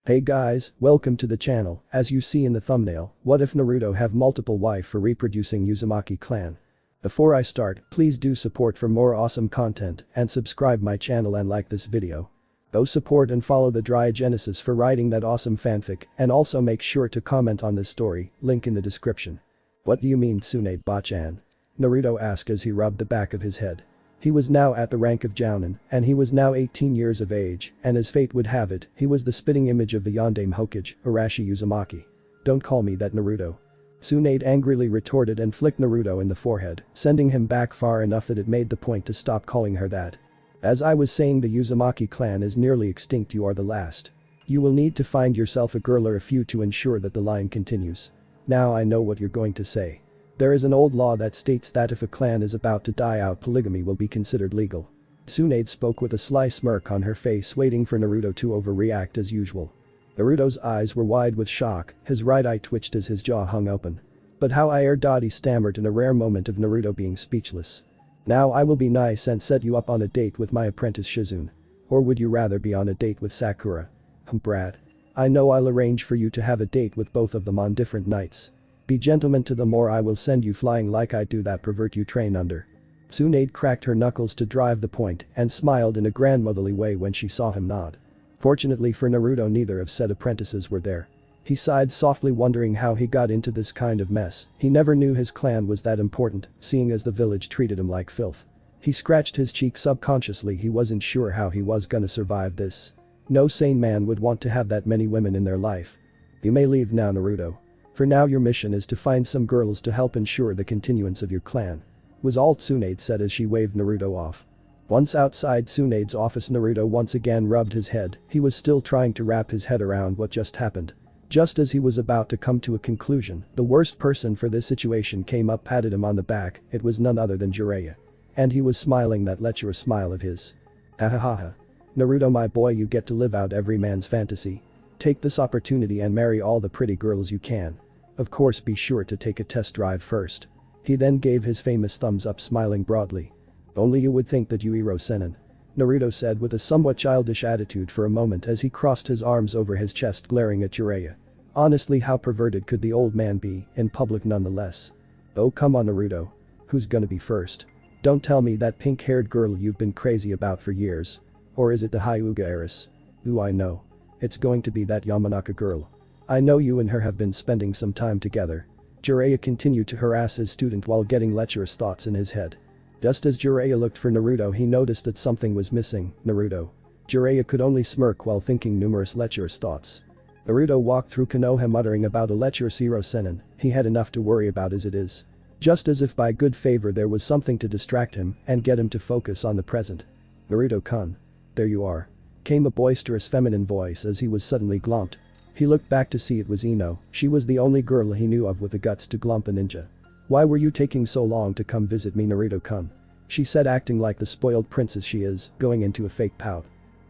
Hey guys, welcome to the channel. As you see in the thumbnail, what if Naruto have multiple wife for reproducing Uzumaki clan? Before I start, please do support for more awesome content and subscribe my channel and like this video. Go support and follow the Dry Genesis for writing that awesome fanfic, and also make sure to comment on this story, link in the description. What do you mean Tsunade Bachan? Naruto asked as he rubbed the back of his head. He was now at the rank of Jounin, and he was now 18 years of age, and as fate would have it, he was the spitting image of the Yondaime Hokage, Arashi Uzumaki. Don't call me that, Naruto. Tsunade angrily retorted and flicked Naruto in the forehead, sending him back far enough that it made the point to stop calling her that. As I was saying, the Uzumaki clan is nearly extinct. You are the last. You will need to find yourself a girl or a few to ensure that the line continues. Now I know what you're going to say. There is an old law that states that if a clan is about to die out, polygamy will be considered legal. Tsunade spoke with a sly smirk on her face, waiting for Naruto to overreact as usual. Naruto's eyes were wide with shock, his right eye twitched as his jaw hung open. But how he stammered in a rare moment of Naruto being speechless. Now I will be nice and set you up on a date with my apprentice Shizune. Or would you rather be on a date with Sakura? Brad. I know I'll arrange for you to have a date with both of them on different nights. Be gentlemen to them or I will send you flying like I do that pervert you train under. Tsunade cracked her knuckles to drive the point and smiled in a grandmotherly way when she saw him nod. Fortunately for Naruto, neither of said apprentices were there. He sighed softly, wondering how he got into this kind of mess. He never knew his clan was that important, seeing as the village treated him like filth. He scratched his cheek subconsciously. He wasn't sure how he was gonna survive this. No sane man would want to have that many women in their life. You may leave now, Naruto. For now your mission is to find some girls to help ensure the continuance of your clan. Was all Tsunade said as she waved Naruto off. Once outside Tsunade's office, Naruto once again rubbed his head. He was still trying to wrap his head around what just happened. Just as he was about to come to a conclusion, the worst person for this situation came up, patted him on the back. It was none other than Jiraiya. And he was smiling that lecherous smile of his. Ha ha ha ha. Naruto, my boy, you get to live out every man's fantasy. Take this opportunity and marry all the pretty girls you can. Of course, be sure to take a test drive first. He then gave his famous thumbs up, smiling broadly. Only you would think that you hero Senin. Naruto said with a somewhat childish attitude for a moment as he crossed his arms over his chest, glaring at Jiraiya. Honestly, how perverted could the old man be, in public nonetheless? Oh come on, Naruto. Who's gonna be first? Don't tell me that pink-haired girl you've been crazy about for years. Or is it the Hyuga heiress? Ooh, I know. It's going to be that Yamanaka girl. I know you and her have been spending some time together. Jiraiya continued to harass his student while getting lecherous thoughts in his head. Just as Jiraiya looked for Naruto, he noticed that something was missing. Naruto. Jiraiya could only smirk while thinking numerous lecherous thoughts. Naruto walked through Konoha muttering about a lecherous hero Senin. He had enough to worry about as it is. Just as if by good favor there was something to distract him and get him to focus on the present. Naruto-kun. There you are. Came a boisterous feminine voice as he was suddenly glumped. He looked back to see it was Ino. She was the only girl he knew of with the guts to glump a ninja. Why were you taking so long to come visit me, Naruto-kun? She said, acting like the spoiled princess she is, going into a fake pout.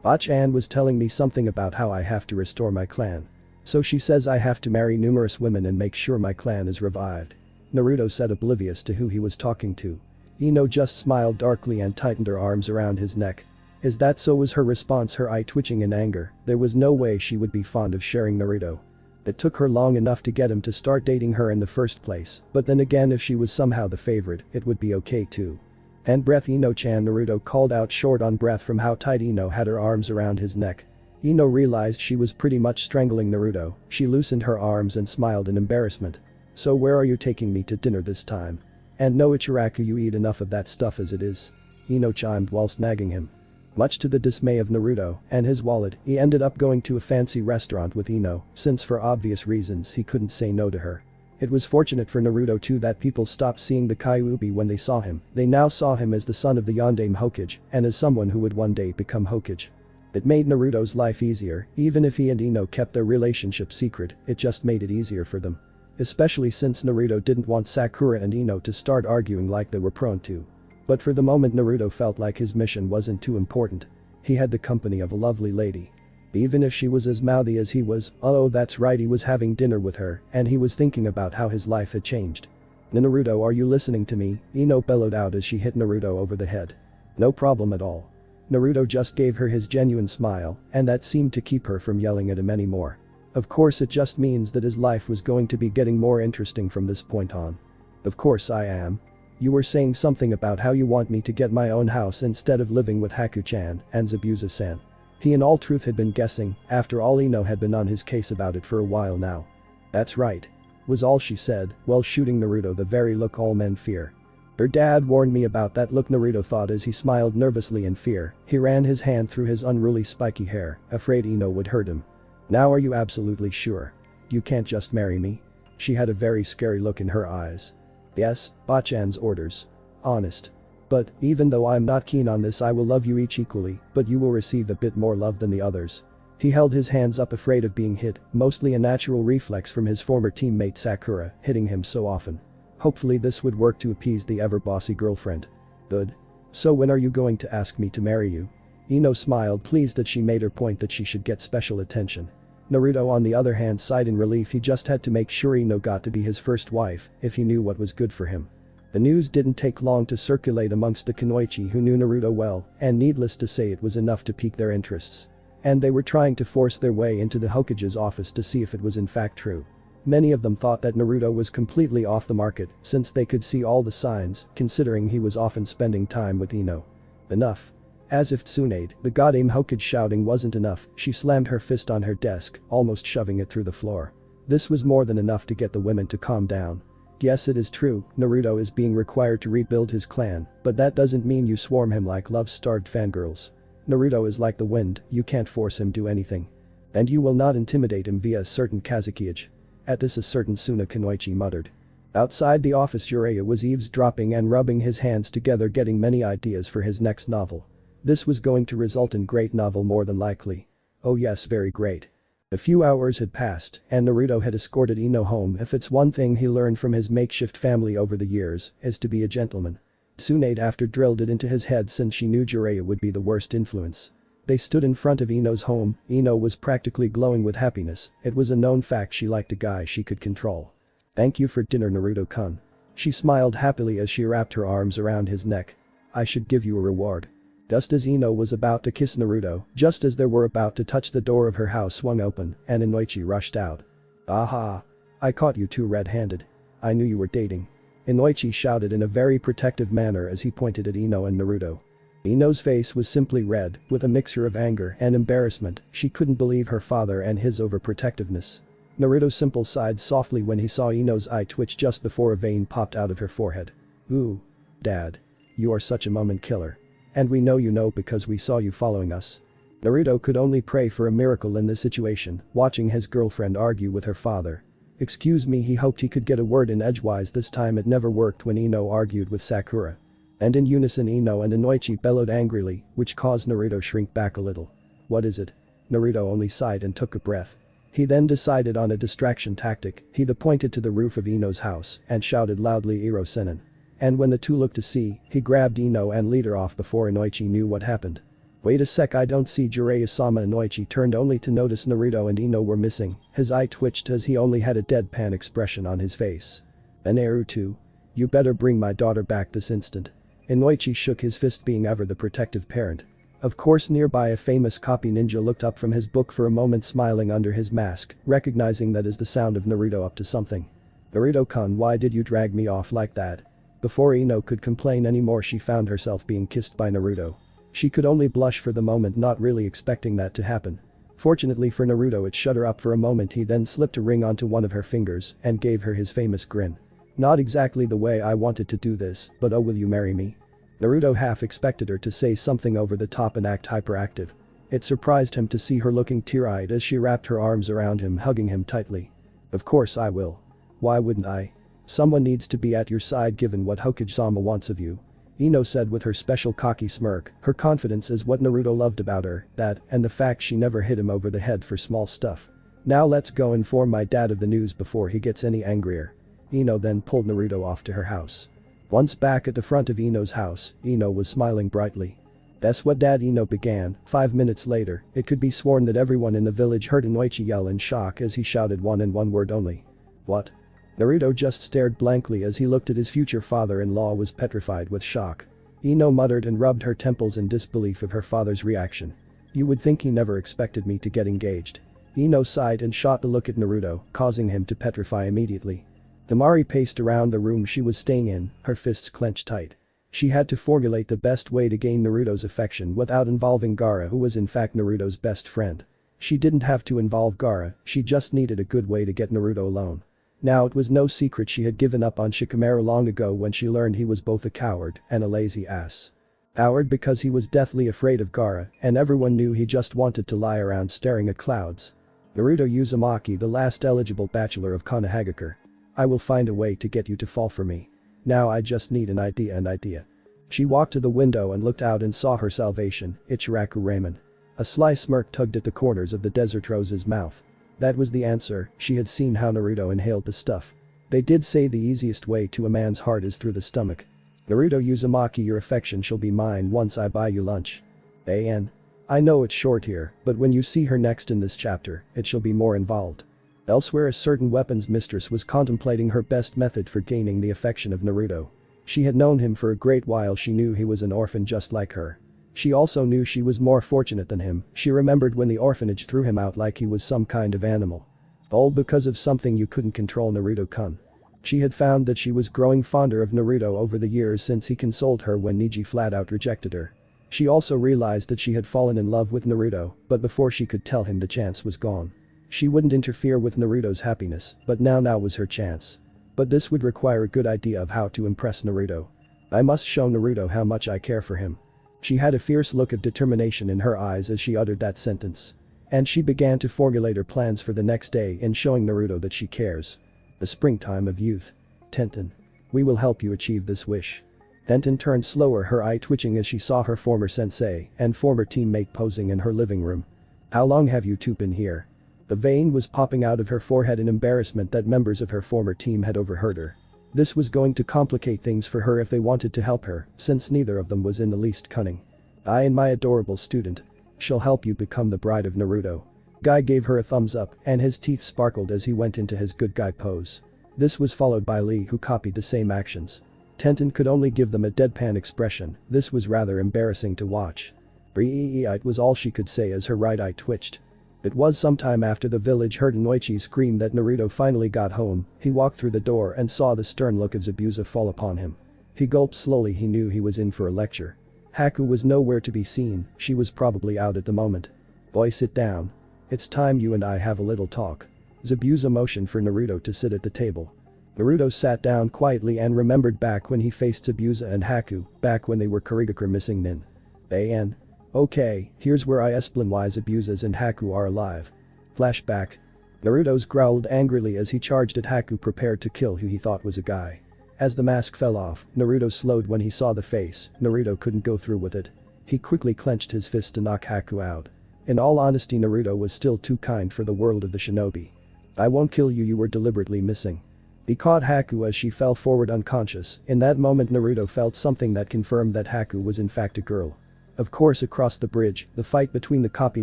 Bachan was telling me something about how I have to restore my clan. So she says I have to marry numerous women and make sure my clan is revived. Naruto said, oblivious to who he was talking to. Ino just smiled darkly and tightened her arms around his neck. Is that so? Was her response, her eye twitching in anger. There was no way she would be fond of sharing Naruto. It took her long enough to get him to start dating her in the first place, but then again, if she was somehow the favorite, it would be okay too. And breath, Ino-chan, Naruto called out, short on breath from how tight Ino had her arms around his neck. Ino realized she was pretty much strangling Naruto. She loosened her arms and smiled in embarrassment. So where are you taking me to dinner this time? And no, Ichiraku, you eat enough of that stuff as it is. Ino chimed whilst nagging him. Much to the dismay of Naruto and his wallet, he ended up going to a fancy restaurant with Ino, since for obvious reasons he couldn't say no to her. It was fortunate for Naruto too that people stopped seeing the Kyuubi when they saw him. They now saw him as the son of the Yondaime Hokage and as someone who would one day become Hokage. It made Naruto's life easier. Even if he and Ino kept their relationship secret, it just made it easier for them. Especially since Naruto didn't want Sakura and Ino to start arguing like they were prone to. But for the moment Naruto felt like his mission wasn't too important. He had the company of a lovely lady. Even if she was as mouthy as he was, oh that's right, he was having dinner with her and he was thinking about how his life had changed. Naruto, are you listening to me? Ino bellowed out as she hit Naruto over the head. No problem at all. Naruto just gave her his genuine smile, and that seemed to keep her from yelling at him anymore. Of course it just means that his life was going to be getting more interesting from this point on. Of course I am. You were saying something about how you want me to get my own house instead of living with Haku-chan and Zabuza-san. He in all truth had been guessing, after all Ino had been on his case about it for a while now. That's right. Was all she said, while shooting Naruto the very look all men fear. Her dad warned me about that look, Naruto thought as he smiled nervously in fear. He ran his hand through his unruly spiky hair, afraid Ino would hurt him. Now are you absolutely sure? You can't just marry me? She had a very scary look in her eyes. Yes, Bachan's orders. Honest. But, even though I'm not keen on this, I will love you each equally, but you will receive a bit more love than the others. He held his hands up, afraid of being hit, mostly a natural reflex from his former teammate Sakura, hitting him so often. Hopefully this would work to appease the ever-bossy girlfriend. Good. So when are you going to ask me to marry you? Ino smiled, pleased that she made her point that she should get special attention. Naruto on the other hand sighed in relief. He just had to make sure Ino got to be his first wife, if he knew what was good for him. The news didn't take long to circulate amongst the Kunoichi, who knew Naruto well, and needless to say it was enough to pique their interests. And they were trying to force their way into the Hokage's office to see if it was in fact true. Many of them thought that Naruto was completely off the market, since they could see all the signs, considering he was often spending time with Ino. Enough. As if Tsunade, the goddamn Hokage, shouting wasn't enough, she slammed her fist on her desk, almost shoving it through the floor. This was more than enough to get the women to calm down. Yes, it is true, Naruto is being required to rebuild his clan, but that doesn't mean you swarm him like love-starved fangirls. Naruto is like the wind, you can't force him do anything. And you will not intimidate him via a certain Kazukiage. At this a certain Suna Kunoichi muttered. Outside the office Jiraiya was eavesdropping and rubbing his hands together, getting many ideas for his next novel. This was going to result in great novel more than likely. Oh yes, very great. A few hours had passed, and Naruto had escorted Ino home. If it's one thing he learned from his makeshift family over the years, is to be a gentleman. Tsunade after drilled it into his head since she knew Jiraiya would be the worst influence. They stood in front of Ino's home. Ino was practically glowing with happiness. It was a known fact she liked a guy she could control. Thank you for dinner, Naruto-kun. She smiled happily as she wrapped her arms around his neck. I should give you a reward. Just as Ino was about to kiss Naruto, just as they were about to touch, the door of her house swung open and Inoichi rushed out. Aha! I caught you two red-handed. I knew you were dating. Inoichi shouted in a very protective manner as he pointed at Ino and Naruto. Ino's face was simply red, with a mixture of anger and embarrassment. She couldn't believe her father and his overprotectiveness. Naruto simple sighed softly when he saw Ino's eye twitch just before a vein popped out of her forehead. Ooh. Dad. You are such a moment killer. And we know you know because we saw you following us. Naruto could only pray for a miracle in this situation, watching his girlfriend argue with her father. Excuse me, he hoped he could get a word in edgewise. This time it never worked when Ino argued with Sakura. And in unison Ino and Inoichi bellowed angrily, which caused Naruto shrink back a little. What is it? Naruto only sighed and took a breath. He then decided on a distraction tactic. He pointed to the roof of Ino's house and shouted loudly, Iro Senin. And when the two looked to see, he grabbed Ino and led her off before Inoichi knew what happened. Wait a sec, I don't see Jiraiya-sama. Inoichi turned only to notice Naruto and Ino were missing. His eye twitched as he only had a deadpan expression on his face. Naruto. You better bring my daughter back this instant. Inoichi shook his fist, being ever the protective parent. Of course, nearby a famous copy ninja looked up from his book for a moment, smiling under his mask, recognizing that as the sound of Naruto up to something. Naruto-kun, why did you drag me off like that? Before Ino could complain anymore, she found herself being kissed by Naruto. She could only blush for the moment, not really expecting that to happen. Fortunately for Naruto, it shut her up for a moment. He then slipped a ring onto one of her fingers and gave her his famous grin. Not exactly the way I wanted to do this, but oh, will you marry me? Naruto half expected her to say something over the top and act hyperactive. It surprised him to see her looking tear-eyed as she wrapped her arms around him, hugging him tightly. Of course I will. Why wouldn't I? Someone needs to be at your side given what Hokage-sama wants of you. Ino said with her special cocky smirk. Her confidence is what Naruto loved about her, that and the fact she never hit him over the head for small stuff. Now let's go inform my dad of the news before he gets any angrier. Ino then pulled Naruto off to her house. Once back at the front of Ino's house, Ino was smiling brightly. That's what Dad, Ino began. 5 minutes later, it could be sworn that everyone in the village heard Inoichi yell in shock as he shouted one word only. What? Naruto just stared blankly as he looked at his future father-in-law, was petrified with shock. Ino muttered and rubbed her temples in disbelief of her father's reaction. You would think he never expected me to get engaged. Ino sighed and shot the look at Naruto, causing him to petrify immediately. Temari paced around the room she was staying in, her fists clenched tight. She had to formulate the best way to gain Naruto's affection without involving Gaara, who was in fact Naruto's best friend. She didn't have to involve Gaara, she just needed a good way to get Naruto alone. Now it was no secret she had given up on Shikamaru long ago when she learned he was both a coward and a lazy ass. Coward because he was deathly afraid of Gaara, and everyone knew he just wanted to lie around staring at clouds. Naruto Uzumaki, the last eligible bachelor of Konohagakure. I will find a way to get you to fall for me. Now I just need an idea. She walked to the window and looked out and saw her salvation, Ichiraku Ramen. A sly smirk tugged at the corners of the Desert Rose's mouth. That was the answer, she had seen how Naruto inhaled the stuff. They did say the easiest way to a man's heart is through the stomach. Naruto Uzumaki, your affection shall be mine once I buy you lunch. A.N. I know it's short here, but when you see her next in this chapter, it shall be more involved. Elsewhere, a certain weapons mistress was contemplating her best method for gaining the affection of Naruto. She had known him for a great while, she knew he was an orphan just like her. She also knew she was more fortunate than him, she remembered when the orphanage threw him out like he was some kind of animal. All because of something you couldn't control, Naruto-kun. She had found that she was growing fonder of Naruto over the years since he consoled her when Neji flat out rejected her. She also realized that she had fallen in love with Naruto, but before she could tell him the chance was gone. She wouldn't interfere with Naruto's happiness, but now was her chance. But this would require a good idea of how to impress Naruto. I must show Naruto how much I care for him. She had a fierce look of determination in her eyes as she uttered that sentence. And she began to formulate her plans for the next day in showing Naruto that she cares. The springtime of youth. Tenten. We will help you achieve this wish. Tenten turned slower, her eye twitching as she saw her former sensei and former teammate posing in her living room. How long have you two been here? The vein was popping out of her forehead in embarrassment that members of her former team had overheard her. This was going to complicate things for her if they wanted to help her, since neither of them was in the least cunning. I and my adorable student shall help you become the bride of Naruto. Guy gave her a thumbs up and his teeth sparkled as he went into his good guy pose. This was followed by Lee, who copied the same actions. Tenten could only give them a deadpan expression. This was rather embarrassing to watch. It was all she could say as her right eye twitched. It was sometime after the village heard Inoichi scream that Naruto finally got home. He walked through the door and saw the stern look of Zabuza fall upon him. He gulped slowly, he knew he was in for a lecture. Haku was nowhere to be seen, she was probably out at the moment. Boy, sit down. It's time you and I have a little talk. Zabuza motioned for Naruto to sit at the table. Naruto sat down quietly and remembered back when he faced Zabuza and Haku, back when they were Kurigakure missing Nin. An. Okay, here's where I explain why Zabuzas and Haku are alive. Flashback. Naruto's growled angrily as he charged at Haku, prepared to kill who he thought was a guy. As the mask fell off, Naruto slowed when he saw the face. Naruto couldn't go through with it. He quickly clenched his fist to knock Haku out. In all honesty, Naruto was still too kind for the world of the shinobi. I won't kill you, you were deliberately missing. He caught Haku as she fell forward unconscious. In that moment Naruto felt something that confirmed that Haku was in fact a girl. Of course, across the bridge, the fight between the copy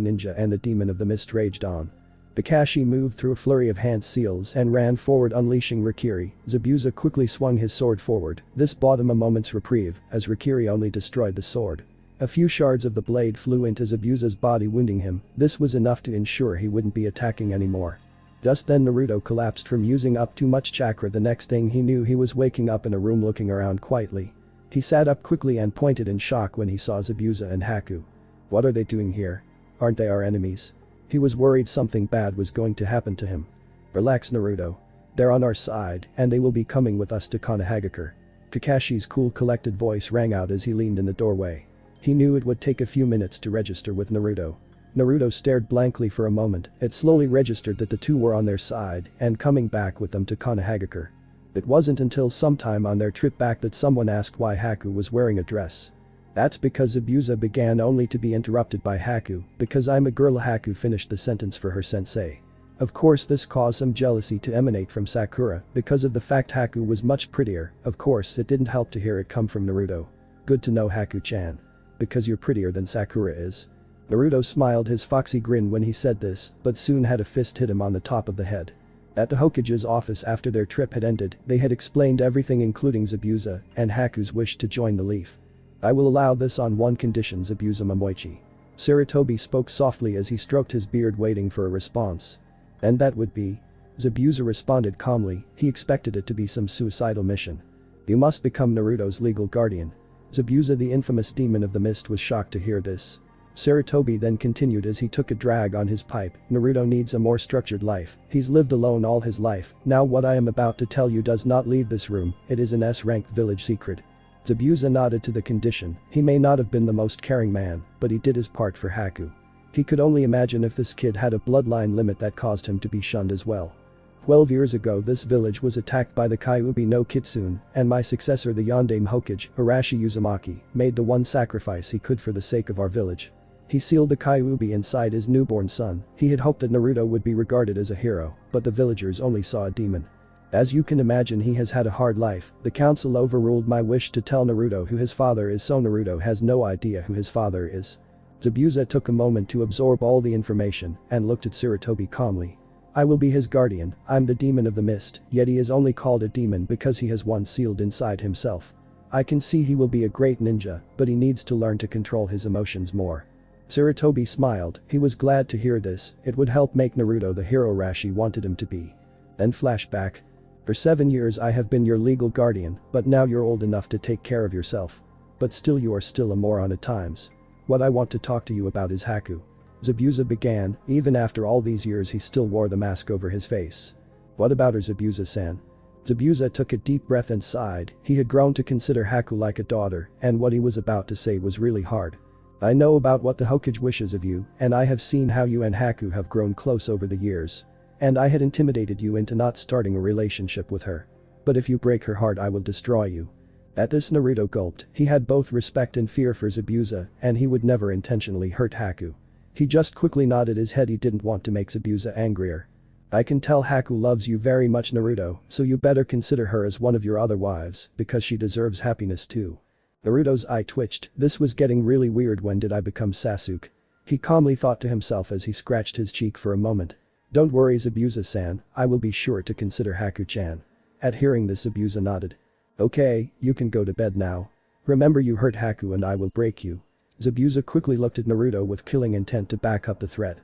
ninja and the demon of the mist raged on. Kakashi moved through a flurry of hand seals and ran forward, unleashing Rikiri. Zabuza quickly swung his sword forward. This bought him a moment's reprieve, as Rikiri only destroyed the sword. A few shards of the blade flew into Zabuza's body, wounding him. This was enough to ensure he wouldn't be attacking anymore. Just then Naruto collapsed from using up too much chakra. The next thing he knew, he was waking up in a room looking around quietly. He sat up quickly and pointed in shock when he saw Zabuza and Haku. What are they doing here? Aren't they our enemies? He was worried something bad was going to happen to him. Relax, Naruto. They're on our side, and they will be coming with us to Konohagakure. Kakashi's cool, collected voice rang out as he leaned in the doorway. He knew it would take a few minutes to register with Naruto. Naruto stared blankly for a moment. It slowly registered that the two were on their side and coming back with them to Konohagakure. It wasn't until sometime on their trip back that someone asked why Haku was wearing a dress. That's because Zabuza began, only to be interrupted by Haku. Because I'm a girl, Haku finished the sentence for her sensei. Of course, this caused some jealousy to emanate from Sakura because of the fact Haku was much prettier. Of course, it didn't help to hear it come from Naruto. Good to know, Haku-chan. Because you're prettier than Sakura is. Naruto smiled his foxy grin when he said this, but soon had a fist hit him on the top of the head. At the Hokage's office after their trip had ended, they had explained everything, including Zabuza and Haku's wish to join the Leaf. I will allow this on one condition, Zabuza Momoichi. Sarutobi spoke softly as he stroked his beard waiting for a response. And that would be? Zabuza responded calmly, he expected it to be some suicidal mission. You must become Naruto's legal guardian. Zabuza, the infamous demon of the mist, was shocked to hear this. Sarutobi then continued as he took a drag on his pipe. Naruto needs a more structured life. He's lived alone all his life. Now what I am about to tell you does not leave this room. It is an S-ranked village secret. Zabuza nodded to the condition. He may not have been the most caring man, but he did his part for Haku. He could only imagine if this kid had a bloodline limit that caused him to be shunned as well. 12 years ago this village was attacked by the Kyuubi no Kitsune, and my successor, the Yondaime Hokage, Arashi Uzumaki, made the one sacrifice he could for the sake of our village. He sealed the Kyuubi inside his newborn son. He had hoped that Naruto would be regarded as a hero, but the villagers only saw a demon. As you can imagine, he has had a hard life. The council overruled my wish to tell Naruto who his father is, so Naruto has no idea who his father is. Zabuza took a moment to absorb all the information and looked at Sarutobi calmly. I will be his guardian. I'm the demon of the mist, yet he is only called a demon because he has one sealed inside himself. I can see he will be a great ninja, but he needs to learn to control his emotions more. Sarutobi smiled. He was glad to hear this. It would help make Naruto the hero Arashi wanted him to be. Then flashback. For 7 years I have been your legal guardian, but now you're old enough to take care of yourself. But still you are still a moron at times. What I want to talk to you about is Haku. Zabuza began. Even after all these years he still wore the mask over his face. What about her, Zabuza-san? Zabuza took a deep breath and sighed. He had grown to consider Haku like a daughter, and what he was about to say was really hard. I know about what the Hokage wishes of you, and I have seen how you and Haku have grown close over the years. And I had intimidated you into not starting a relationship with her. But if you break her heart I will destroy you. At this Naruto gulped. He had both respect and fear for Zabuza, and he would never intentionally hurt Haku. He just quickly nodded his head. He didn't want to make Zabuza angrier. I can tell Haku loves you very much, Naruto, so you better consider her as one of your other wives, because she deserves happiness too. Naruto's eye twitched. This was getting really weird. When did I become Sasuke? He calmly thought to himself as he scratched his cheek for a moment. Don't worry, Zabuza-san, I will be sure to consider Haku-chan. At hearing this, Zabuza nodded. Okay, you can go to bed now. Remember, you hurt Haku and I will break you. Zabuza quickly looked at Naruto with killing intent to back up the threat.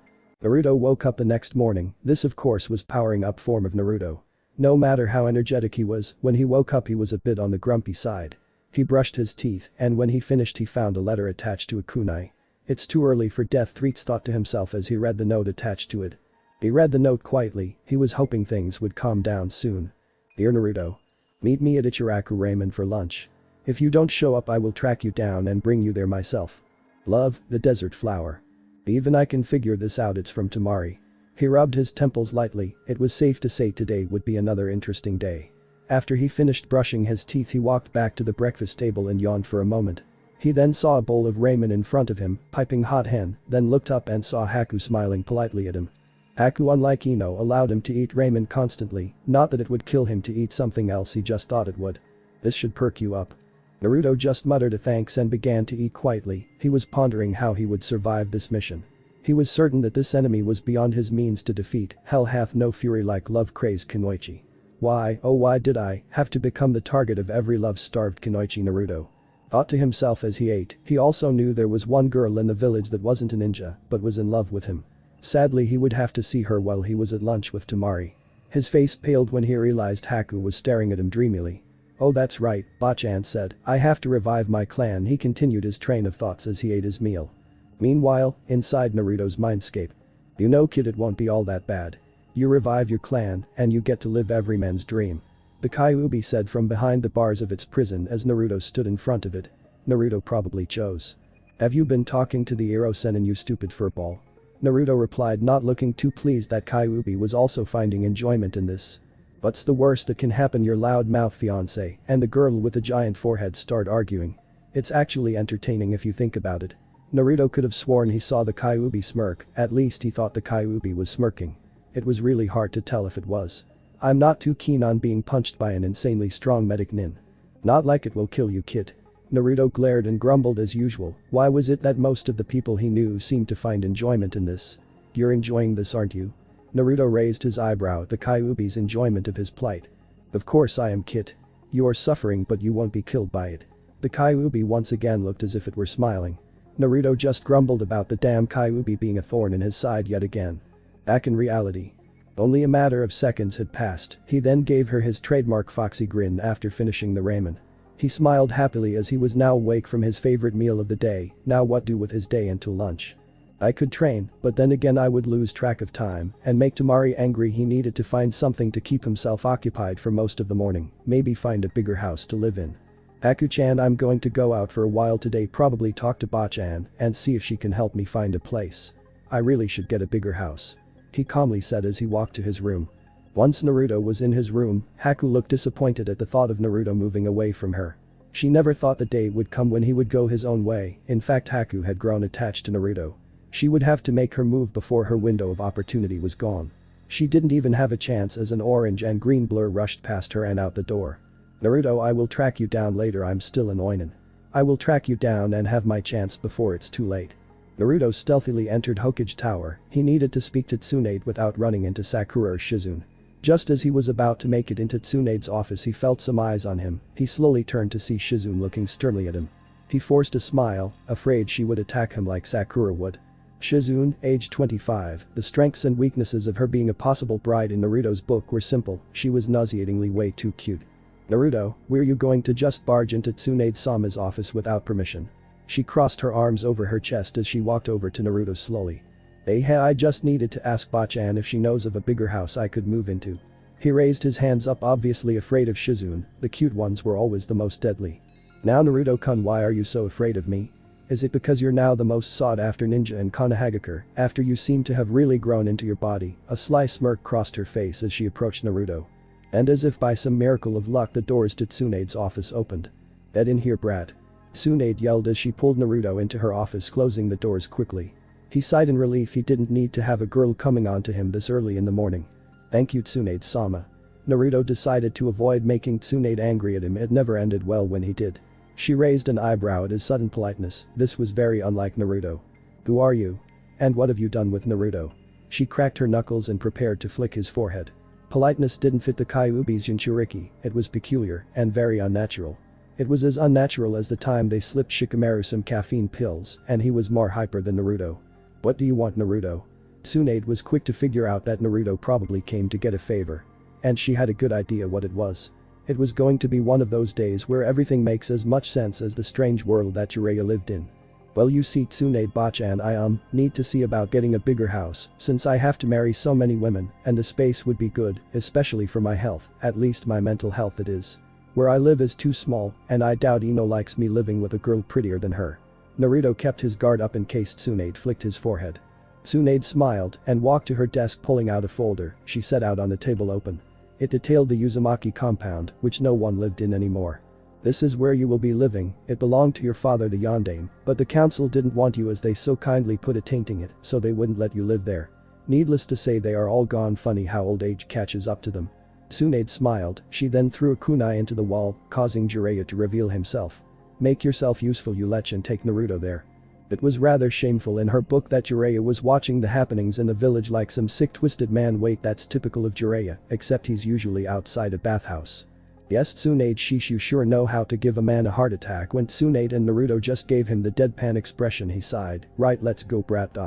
Naruto woke up the next morning. This of course was powering up form of Naruto. No matter how energetic he was, when he woke up he was a bit on the grumpy side. He brushed his teeth, and when he finished he found a letter attached to a kunai. It's too early for death, Threats thought to himself as he read the note attached to it. He read the note quietly. He was hoping things would calm down soon. Dear Naruto. Meet me at Ichiraku Ramen for lunch. If you don't show up I will track you down and bring you there myself. Love, the desert flower. Even I can figure this out, it's from Tamari. He rubbed his temples lightly. It was safe to say today would be another interesting day. After he finished brushing his teeth he walked back to the breakfast table and yawned for a moment. He then saw a bowl of ramen in front of him, piping hot hen, then looked up and saw Haku smiling politely at him. Haku, unlike Ino, allowed him to eat ramen constantly, not that it would kill him to eat something else, he just thought it would. This should perk you up. Naruto just muttered a thanks and began to eat quietly. He was pondering how he would survive this mission. He was certain that this enemy was beyond his means to defeat. Hell hath no fury like love-crazed Kunoichi. Why, oh why did I have to become the target of every love-starved Kunoichi, Naruto thought to himself as he ate. He also knew there was one girl in the village that wasn't a ninja, but was in love with him. Sadly he would have to see her while he was at lunch with Tamari. His face paled when he realized Haku was staring at him dreamily. Oh that's right, Bachan said, I have to revive my clan. He continued his train of thoughts as he ate his meal. Meanwhile, inside Naruto's mindscape. You know kid, it won't be all that bad. You revive your clan, and you get to live every man's dream. The Kyuubi said from behind the bars of its prison as Naruto stood in front of it. Naruto probably chose. Have you been talking to the Iro-sen, you stupid furball? Naruto replied, not looking too pleased that Kyuubi was also finding enjoyment in this. What's the worst that can happen, your loud-mouthed fiancé and the girl with the giant forehead start arguing. It's actually entertaining if you think about it. Naruto could have sworn he saw the Kyuubi smirk, at least he thought the Kyuubi was smirking. It was really hard to tell if it was. I'm not too keen on being punched by an insanely strong medic nin. Not like it will kill you, kid. Naruto glared and grumbled as usual. Why was it that most of the people he knew seemed to find enjoyment in this? You're enjoying this, aren't you? Naruto raised his eyebrow at the Kyuubi's enjoyment of his plight. Of course I am, kid. You are suffering but you won't be killed by it. The The Kyuubi once again looked as if it were smiling. Naruto just grumbled about the damn Kyuubi being a thorn in his side yet again. Back in reality. Only a matter of seconds had passed, he then gave her his trademark foxy grin after finishing the ramen. He smiled happily as he was now awake from his favorite meal of the day. Now what do with his day until lunch? I could train, but then again I would lose track of time and make Temari angry. He needed to find something to keep himself occupied for most of the morning, maybe find a bigger house to live in. Haku-chan, I'm going to go out for a while today, probably talk to Ba-chan and see if she can help me find a place. I really should get a bigger house. He calmly said as he walked to his room. Once Naruto was in his room, Haku looked disappointed at the thought of Naruto moving away from her. She never thought the day would come when he would go his own way. In fact, Haku had grown attached to Naruto. She would have to make her move before her window of opportunity was gone. She didn't even have a chance as an orange and green blur rushed past her and out the door. Naruto, I will track you down later, I'm still in Oinen. I will track you down and have my chance before it's too late. Naruto stealthily entered Hokage Tower. He needed to speak to Tsunade without running into Sakura or Shizune. Just as he was about to make it into Tsunade's office, he felt some eyes on him. He slowly turned to see Shizune looking sternly at him. He forced a smile, afraid she would attack him like Sakura would. Shizune, age 25, the strengths and weaknesses of her being a possible bride in Naruto's book were simple. She was nauseatingly way too cute. Naruto, were you going to just barge into Tsunade-sama's office without permission? She crossed her arms over her chest as she walked over to Naruto slowly. Hey, I just needed to ask Ba-chan if she knows of a bigger house I could move into. He raised his hands up, obviously afraid of Shizune. The cute ones were always the most deadly. Now Naruto-kun, why are you so afraid of me? Is it because you're now the most sought-after ninja in Konohagakure after you seem to have really grown into your body? A sly smirk crossed her face as she approached Naruto. And as if by some miracle of luck, the doors to Tsunade's office opened. Get in here, brat. Tsunade yelled as she pulled Naruto into her office, closing the doors quickly. He sighed in relief. He didn't need to have a girl coming on to him this early in the morning. Thank you, Tsunade-sama. Naruto decided to avoid making Tsunade angry at him. It never ended well when he did. She raised an eyebrow at his sudden politeness. This was very unlike Naruto. Who are you? And what have you done with Naruto? She cracked her knuckles and prepared to flick his forehead. Politeness didn't fit the Kyuubi's Jinchuriki. It was peculiar and very unnatural. It was as unnatural as the time they slipped Shikamaru some caffeine pills, and he was more hyper than Naruto. What do you want, Naruto? Tsunade was quick to figure out that Naruto probably came to get a favor. And she had a good idea what it was. It was going to be one of those days where everything makes as much sense as the strange world that Jiraiya lived in. Well, you see, Tsunade Bachan, I need to see about getting a bigger house, since I have to marry so many women, and the space would be good, especially for my health, at least my mental health it is. Where I live is too small, and I doubt Ino likes me living with a girl prettier than her. Naruto kept his guard up in case Tsunade flicked his forehead. Tsunade smiled and walked to her desk, pulling out a folder. She set out on the table open. It detailed the Uzumaki compound, which no one lived in anymore. This is where you will be living. It belonged to your father, the Yondaime, but the council didn't want you, as they so kindly put it, tainting it, so they wouldn't let you live there. Needless to say, they are all gone. Funny how old age catches up to them. Tsunade smiled. She then threw a kunai into the wall, causing Jiraiya to reveal himself. Make yourself useful, you lech, and take Naruto there. It was rather shameful in her book that Jiraiya was watching the happenings in the village like some sick twisted man. Wait, that's typical of Jiraiya, except he's usually outside a bathhouse. Yes, Tsunade, sheesh, you sure know how to give a man a heart attack. When Tsunade and Naruto just gave him the deadpan expression, he sighed. Right, let's go, brat.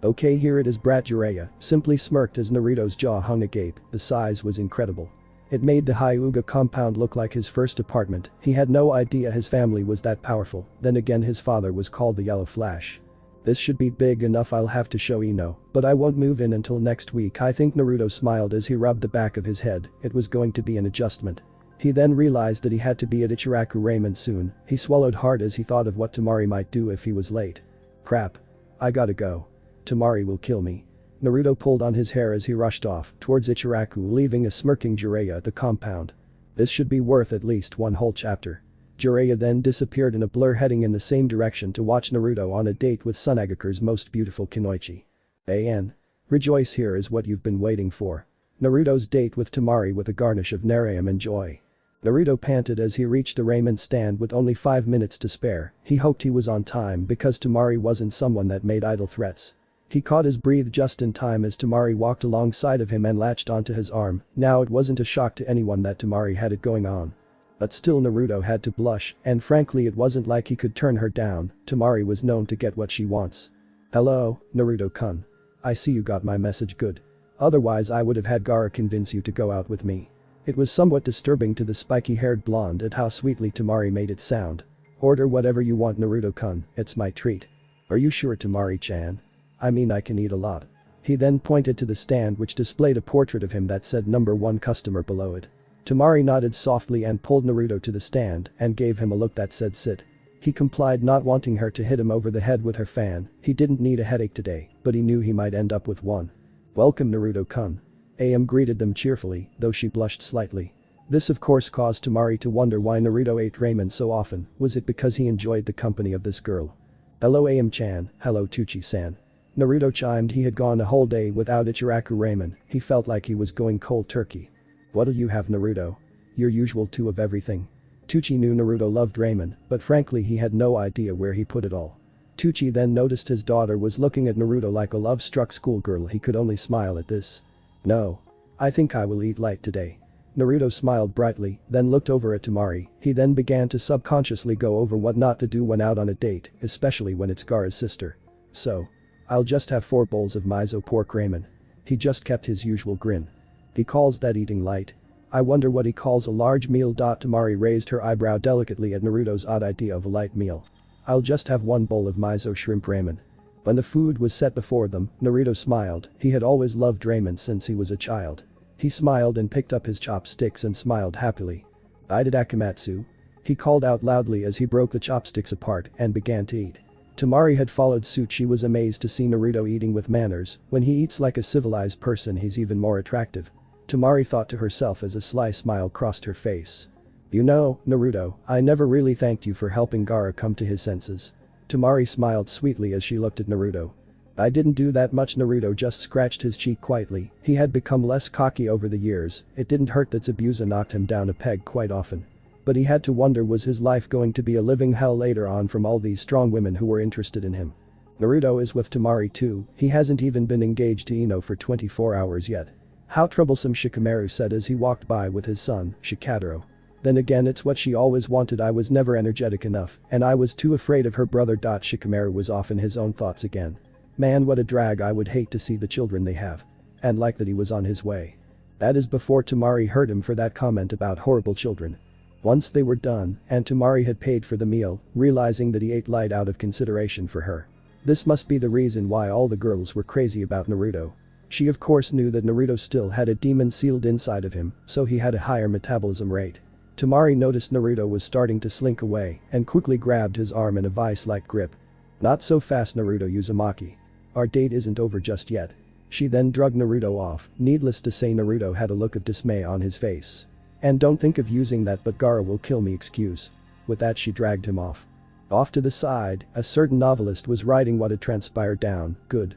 Okay, here it is, brat. Jiraiya simply smirked as Naruto's jaw hung agape. The size was incredible. It made the Hyuga compound look like his first apartment. He had no idea his family was that powerful. Then again, his father was called the Yellow Flash. This should be big enough. I'll have to show Ino, but I won't move in until next week, I think. Naruto smiled as he rubbed the back of his head. It was going to be an adjustment. He then realized that he had to be at Ichiraku Ramen soon. He swallowed hard as he thought of what Temari might do if he was late. Crap. I gotta go. Temari will kill me. Naruto pulled on his hair as he rushed off towards Ichiraku, leaving a smirking Jiraiya at the compound. This should be worth at least one whole chapter. Jiraiya then disappeared in a blur, heading in the same direction to watch Naruto on a date with Sunagakure's most beautiful Kunoichi. An. Rejoice, here is what you've been waiting for. Naruto's date with Temari with a garnish of Naraim and joy. Naruto panted as he reached the ramen stand with only 5 minutes to spare. He hoped he was on time because Temari wasn't someone that made idle threats. He caught his breath just in time as Temari walked alongside of him and latched onto his arm. Now it wasn't a shock to anyone that Temari had it going on. But still Naruto had to blush, and frankly it wasn't like he could turn her down. Temari was known to get what she wants. "Hello, Naruto-kun. I see you got my message good. Otherwise I would have had Gaara convince you to go out with me." It was somewhat disturbing to the spiky-haired blonde at how sweetly Temari made it sound. "Order whatever you want, Naruto-kun, it's my treat." "Are you sure, Temari-chan? I mean, I can eat a lot." He then pointed to the stand which displayed a portrait of him that said number 1 customer below it. Temari nodded softly and pulled Naruto to the stand and gave him a look that said sit. He complied, not wanting her to hit him over the head with her fan. He didn't need a headache today, but he knew he might end up with one. "Welcome, Naruto-kun." AM greeted them cheerfully, though she blushed slightly. This of course caused Temari to wonder why Naruto ate ramen so often. Was it because he enjoyed the company of this girl? "Hello AM-chan, hello Tucci-san." Naruto chimed. He had gone a whole day without Ichiraku ramen. He felt like he was going cold turkey. "What'll you have, Naruto?" "Your usual 2 of everything." Tucci knew Naruto loved ramen, but frankly he had no idea where he put it all. Tucci then noticed his daughter was looking at Naruto like a love-struck schoolgirl. He could only smile at this. "No. I think I will eat light today." Naruto smiled brightly, then looked over at Temari. He then began to subconsciously go over what not to do when out on a date, especially when it's Gaara's sister. "So. I'll just have 4 bowls of miso pork ramen." He just kept his usual grin. "He calls that eating light? I wonder what he calls a large meal." Temari raised her eyebrow delicately at Naruto's odd idea of a light meal. "I'll just have 1 bowl of miso shrimp ramen." When the food was set before them, Naruto smiled. He had always loved ramen since he was a child. He smiled and picked up his chopsticks and smiled happily. "Itadakimasu." He called out loudly as he broke the chopsticks apart and began to eat. Temari had followed suit. She was amazed to see Naruto eating with manners. When he eats like a civilized person, he's even more attractive. Temari thought to herself as a sly smile crossed her face. "You know, Naruto, I never really thanked you for helping Gaara come to his senses." Temari smiled sweetly as she looked at Naruto. "I didn't do that much." Naruto just scratched his cheek quietly. He had become less cocky over the years. It didn't hurt that Zabuza knocked him down a peg quite often. But he had to wonder, was his life going to be a living hell later on from all these strong women who were interested in him? Naruto is with Temari too. He hasn't even been engaged to Ino for 24 hours yet. "How troublesome," Shikamaru said as he walked by with his son, Shikadero. "Then again, it's what she always wanted. I was never energetic enough, and I was too afraid of her brother." Shikamaru was off in his own thoughts again. "Man, what a drag. I would hate to see the children they have." And like that he was on his way. That is before Temari heard him for that comment about horrible children. Once they were done, and Temari had paid for the meal, realizing that he ate light out of consideration for her. This must be the reason why all the girls were crazy about Naruto. She of course knew that Naruto still had a demon sealed inside of him, so he had a higher metabolism rate. Temari noticed Naruto was starting to slink away and quickly grabbed his arm in a vice-like grip. "Not so fast, Naruto Uzumaki. Our date isn't over just yet." She then drugged Naruto off. Needless to say, Naruto had a look of dismay on his face. "And don't think of using that but Gaara will kill me excuse." With that she dragged him off. Off to the side, a certain novelist was writing what had transpired down. Good.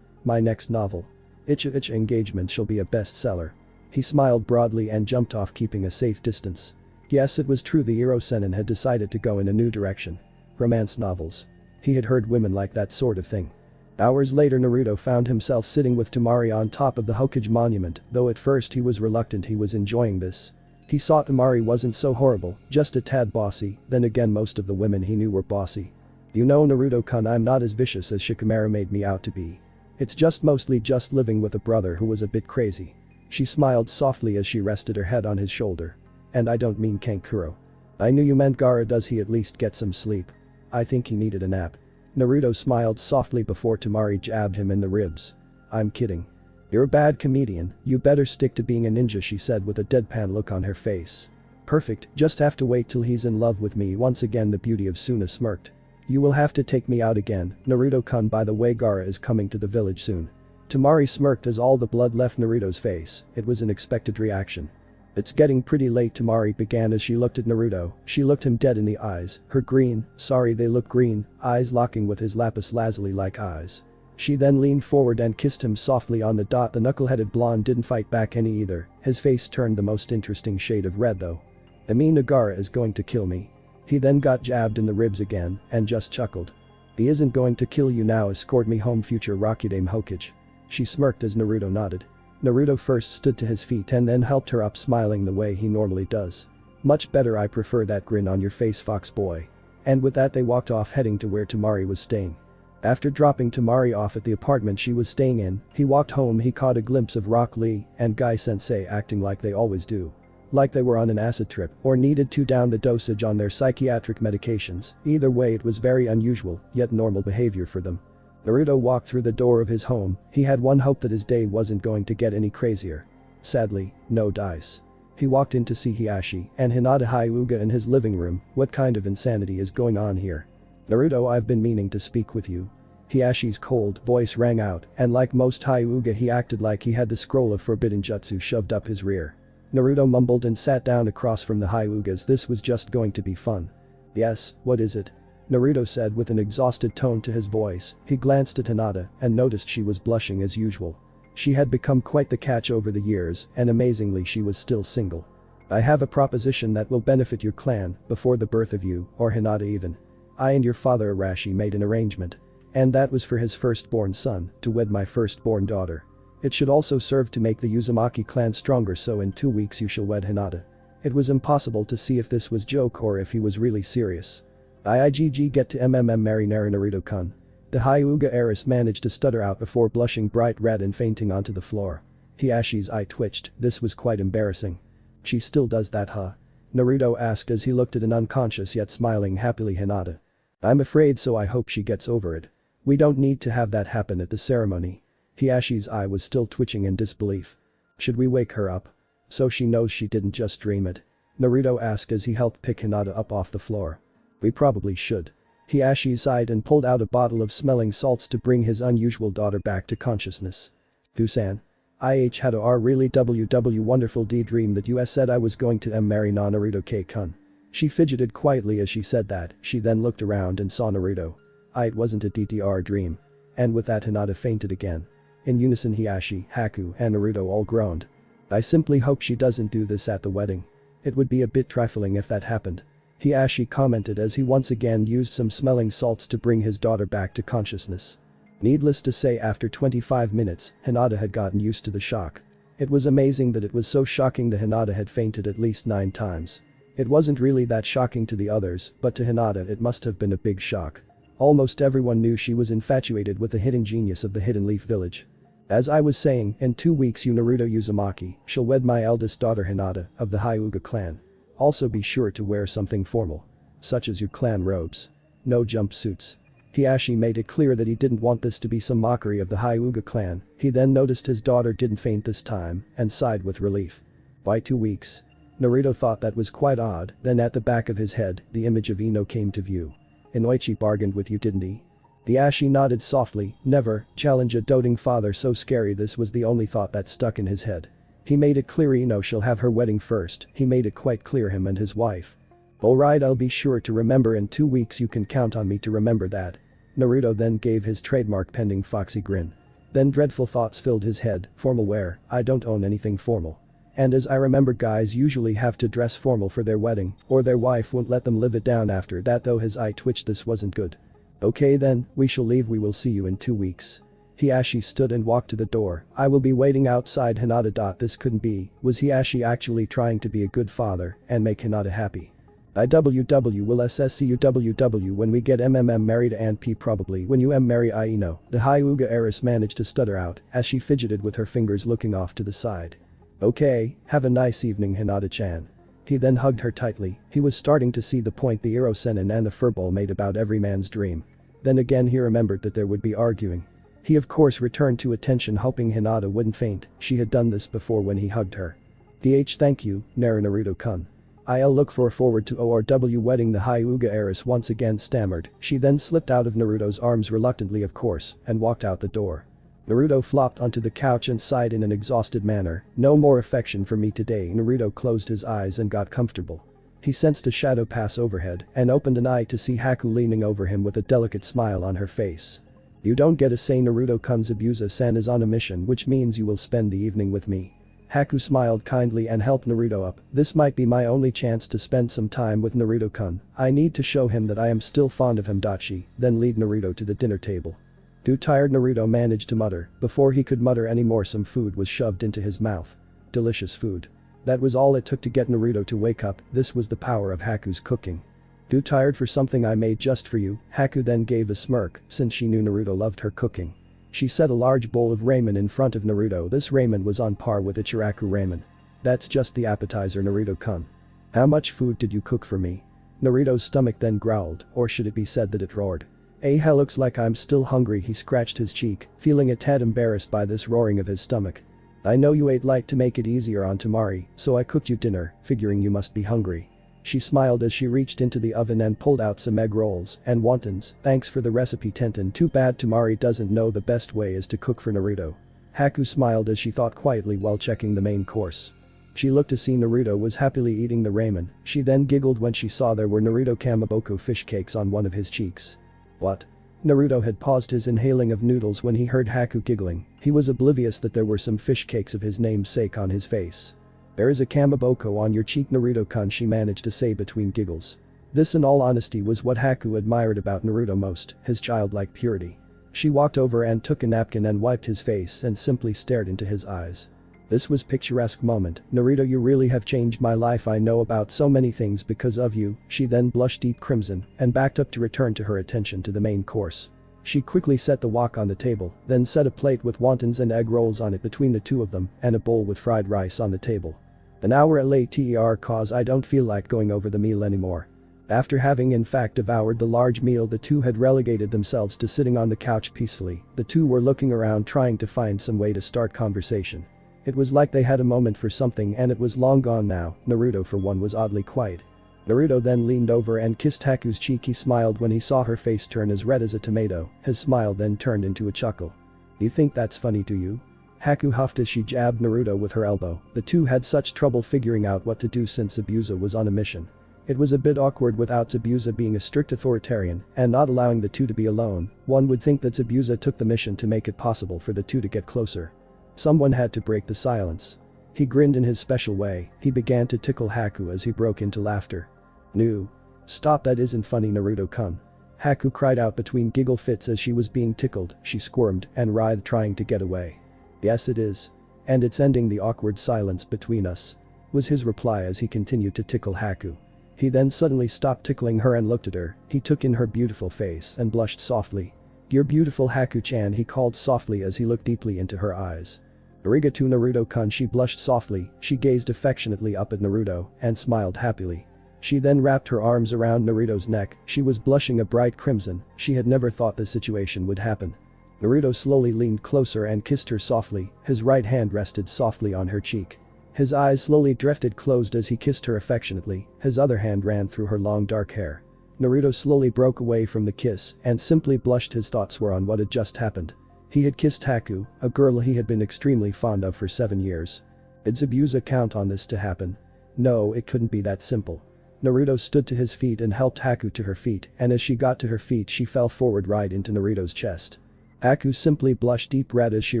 My next novel. Icha Engagement shall be a bestseller." He smiled broadly and jumped off, keeping a safe distance. Yes, it was true, the Iro Senin had decided to go in a new direction. Romance novels. He had heard women like that sort of thing. Hours later, Naruto found himself sitting with Temari on top of the Hokage monument. Though at first he was reluctant, he was enjoying this. He saw Temari wasn't so horrible, just a tad bossy. Then again, most of the women he knew were bossy. "You know, Naruto-kun, I'm not as vicious as Shikamaru made me out to be. It's just mostly just living with a brother who was a bit crazy." She smiled softly as she rested her head on his shoulder. "And I don't mean Kankuro. I knew you meant Gaara. Does he at least get some sleep?" "I think he needed a nap." Naruto smiled softly before Temari jabbed him in the ribs. "I'm kidding. You're a bad comedian. You better stick to being a ninja," she said with a deadpan look on her face. "Perfect, just have to wait till he's in love with me." Once again the beauty of Suna smirked. "You will have to take me out again, Naruto-kun. By the way, Gaara is coming to the village soon." Temari smirked as all the blood left Naruto's face. It was an expected reaction. "It's getting pretty late," Temari began as she looked at Naruto. She looked him dead in the eyes, her green, sorry they look green, eyes locking with his lapis lazuli-like eyes. She then leaned forward and kissed him softly on the dot. The knuckle-headed blonde didn't fight back any either. His face turned the most interesting shade of red though. "I mean, Gaara is going to kill me." He then got jabbed in the ribs again and just chuckled. "He isn't going to kill you now. Escort me home, future Rakudame Hokage." She smirked as Naruto nodded. Naruto first stood to his feet and then helped her up, smiling the way he normally does. Much better, I prefer that grin on your face, fox boy. And with that they walked off, heading to where Tamari was staying. After dropping Tamari off at the apartment she was staying in, he walked home. He caught a glimpse of Rock Lee and Guy Sensei acting like they always do. Like they were on an acid trip or needed to down the dosage on their psychiatric medications. Either way, it was very unusual, yet normal behavior for them. Naruto walked through the door of his home. He had one hope, that his day wasn't going to get any crazier. Sadly, no dice. He walked in to see Hiashi and Hinata Hyuga in his living room. What kind of insanity is going on here? Naruto, I've been meaning to speak with you. Hiashi's cold voice rang out, and like most Hyuga, he acted like he had the scroll of forbidden jutsu shoved up his rear. Naruto mumbled and sat down across from the Hyugas. This was just going to be fun. Yes, what is it? Naruto said with an exhausted tone to his voice. He glanced at Hinata and noticed she was blushing as usual. She had become quite the catch over the years, and amazingly she was still single. I have a proposition that will benefit your clan, before the birth of you, or Hinata even. I and your father Arashi made an arrangement. And that was for his firstborn son to wed my firstborn daughter. It should also serve to make the Uzumaki clan stronger, so in 2 weeks you shall wed Hinata. It was impossible to see if this was joke or if he was really serious. IIGG get to marry Naruto-kun. The Hyuga heiress managed to stutter out before blushing bright red and fainting onto the floor. Hiashi's eye twitched. This was quite embarrassing. She still does that, huh? Naruto asked as he looked at an unconscious yet smiling happily Hinata. I'm afraid so. I hope she gets over it. We don't need to have that happen at the ceremony. Hiashi's eye was still twitching in disbelief. Should we wake her up? So she knows she didn't just dream it? Naruto asked as he helped pick Hinata up off the floor. We probably should. Hiashi sighed and pulled out a bottle of smelling salts to bring his unusual daughter back to consciousness. Fusan. I had a really wonderful dream that you said I was going to marry Naruto-kun. She fidgeted quietly as she said that. She then looked around and saw Naruto. It wasn't a DTR dream. And with that Hinata fainted again. In unison Hiashi, Haku, and Naruto all groaned. I simply hope she doesn't do this at the wedding. It would be a bit trifling if that happened. Hiashi commented as he once again used some smelling salts to bring his daughter back to consciousness. Needless to say, after 25 minutes, Hinata had gotten used to the shock. It was amazing that it was so shocking that Hinata had fainted at least 9 times. It wasn't really that shocking to the others, but to Hinata it must have been a big shock. Almost everyone knew she was infatuated with the hidden genius of the Hidden Leaf Village. As I was saying, in 2 weeks you Naruto Uzumaki shall wed my eldest daughter Hinata of the Hyuga clan. Also be sure to wear something formal. Such as your clan robes. No jumpsuits. Hiashi made it clear that he didn't want this to be some mockery of the Hyuga clan. He then noticed his daughter didn't faint this time and sighed with relief. By 2 weeks. Naruto thought that was quite odd. Then at the back of his head, the image of Ino came to view. Inoichi bargained with you, didn't he? Hiashi nodded softly. Never challenge a doting father so scary. This was the only thought that stuck in his head. He made it clear Ino shall have her wedding first. He made it quite clear, him and his wife. Alright, I'll be sure to remember. In 2 weeks you can count on me to remember that. Naruto then gave his trademark pending foxy grin. Then dreadful thoughts filled his head. Formal wear. I don't own anything formal. And as I remember, guys usually have to dress formal for their wedding, or their wife won't let them live it down after that. Though his eye twitched, this wasn't good. Okay then, we shall leave. We will see you in 2 weeks. Hiashi stood and walked to the door. I will be waiting outside. Hinata. This couldn't be. Was Hiashi actually trying to be a good father and make Hinata happy? IWW will SSCUWW when we get married and P probably when you marry Ino. The Hyuga heiress managed to stutter out as she fidgeted with her fingers, looking off to the side. Okay, have a nice evening, Hinata-chan. He then hugged her tightly. He was starting to see the point the Erosenin and the furball made about every man's dream. Then again he remembered that there would be arguing. He of course returned to attention, hoping Hinata wouldn't faint. She had done this before when he hugged her. Thank you, Naruto-kun. I'll look forward to ORW wedding. The Hyuga heiress once again stammered. She then slipped out of Naruto's arms reluctantly, of course, and walked out the door. Naruto flopped onto the couch and sighed in an exhausted manner. No more affection for me today. Naruto closed his eyes and got comfortable. He sensed a shadow pass overhead and opened an eye to see Haku leaning over him with a delicate smile on her face. You don't get to say Naruto-kun. Zabuza-san is on a mission, which means you will spend the evening with me. Haku smiled kindly and helped Naruto up. This might be my only chance to spend some time with Naruto-kun. I need to show him that I am still fond of him. She then lead Naruto to the dinner table. Too tired, Naruto managed to mutter. Before he could mutter anymore, some food was shoved into his mouth. Delicious food. That was all it took to get Naruto to wake up. This was the power of Haku's cooking. Too tired for something I made just for you? Haku then gave a smirk, since she knew Naruto loved her cooking. She set a large bowl of ramen in front of Naruto. This ramen was on par with Ichiraku ramen. That's just the appetizer, Naruto-kun. How much food did you cook for me? Naruto's stomach then growled, or should it be said that it roared. Hell, looks like I'm still hungry. He scratched his cheek, feeling a tad embarrassed by this roaring of his stomach. I know you ate light to make it easier on Tamari, so I cooked you dinner, figuring you must be hungry. She smiled as she reached into the oven and pulled out some egg rolls and wontons. Thanks for the recipe, Tenten. Too bad Tamari doesn't know the best way is to cook for Naruto. Haku smiled as she thought quietly while checking the main course. She looked to see Naruto was happily eating the ramen. She then giggled when she saw there were Naruto Kamaboko fish cakes on one of his cheeks. What? Naruto had paused his inhaling of noodles when he heard Haku giggling. He was oblivious that there were some fish cakes of his namesake on his face. There is a kamaboko on your cheek, Naruto-kun, she managed to say between giggles. This, in all honesty, was what Haku admired about Naruto most, his childlike purity. She walked over and took a napkin and wiped his face and simply stared into his eyes. This was picturesque moment. Naruto, you really have changed my life. I know about so many things because of you. She then blushed deep crimson and backed up to return to her attention to the main course. She quickly set the wok on the table, then set a plate with wontons and egg rolls on it between the two of them and a bowl with fried rice on the table. An hour later, cause I don't feel like going over the meal anymore. After having in fact devoured the large meal, the two had relegated themselves to sitting on the couch peacefully. The two were looking around trying to find some way to start conversation. It was like they had a moment for something and it was long gone now. Naruto for one was oddly quiet. Naruto then leaned over and kissed Haku's cheek. He smiled when he saw her face turn as red as a tomato. His smile then turned into a chuckle. You think that's funny to you? Haku huffed as she jabbed Naruto with her elbow. The two had such trouble figuring out what to do since Zabuza was on a mission. It was a bit awkward without Zabuza being a strict authoritarian and not allowing the two to be alone. One would think that Zabuza took the mission to make it possible for the two to get closer. Someone had to break the silence. He grinned in his special way. He began to tickle Haku as he broke into laughter. No. Stop, that isn't funny, Naruto-kun. Haku cried out between giggle fits as she was being tickled. She squirmed and writhed trying to get away. Yes, it is. And it's ending the awkward silence between us, was his reply as he continued to tickle Haku. He then suddenly stopped tickling her and looked at her. He took in her beautiful face and blushed softly. You're beautiful, Haku-chan, he called softly as he looked deeply into her eyes. Arigato, Naruto-kun, she blushed softly. She gazed affectionately up at Naruto and smiled happily. She then wrapped her arms around Naruto's neck. She was blushing a bright crimson. She had never thought this situation would happen. Naruto slowly leaned closer and kissed her softly. His right hand rested softly on her cheek. His eyes slowly drifted closed as he kissed her affectionately. His other hand ran through her long dark hair. Naruto slowly broke away from the kiss and simply blushed. His thoughts were on what had just happened. He had kissed Haku, a girl he had been extremely fond of for 7 years. Did Zabuza count on this to happen? No, it couldn't be that simple. Naruto stood to his feet and helped Haku to her feet, and as she got to her feet she fell forward right into Naruto's chest. Haku simply blushed deep red as she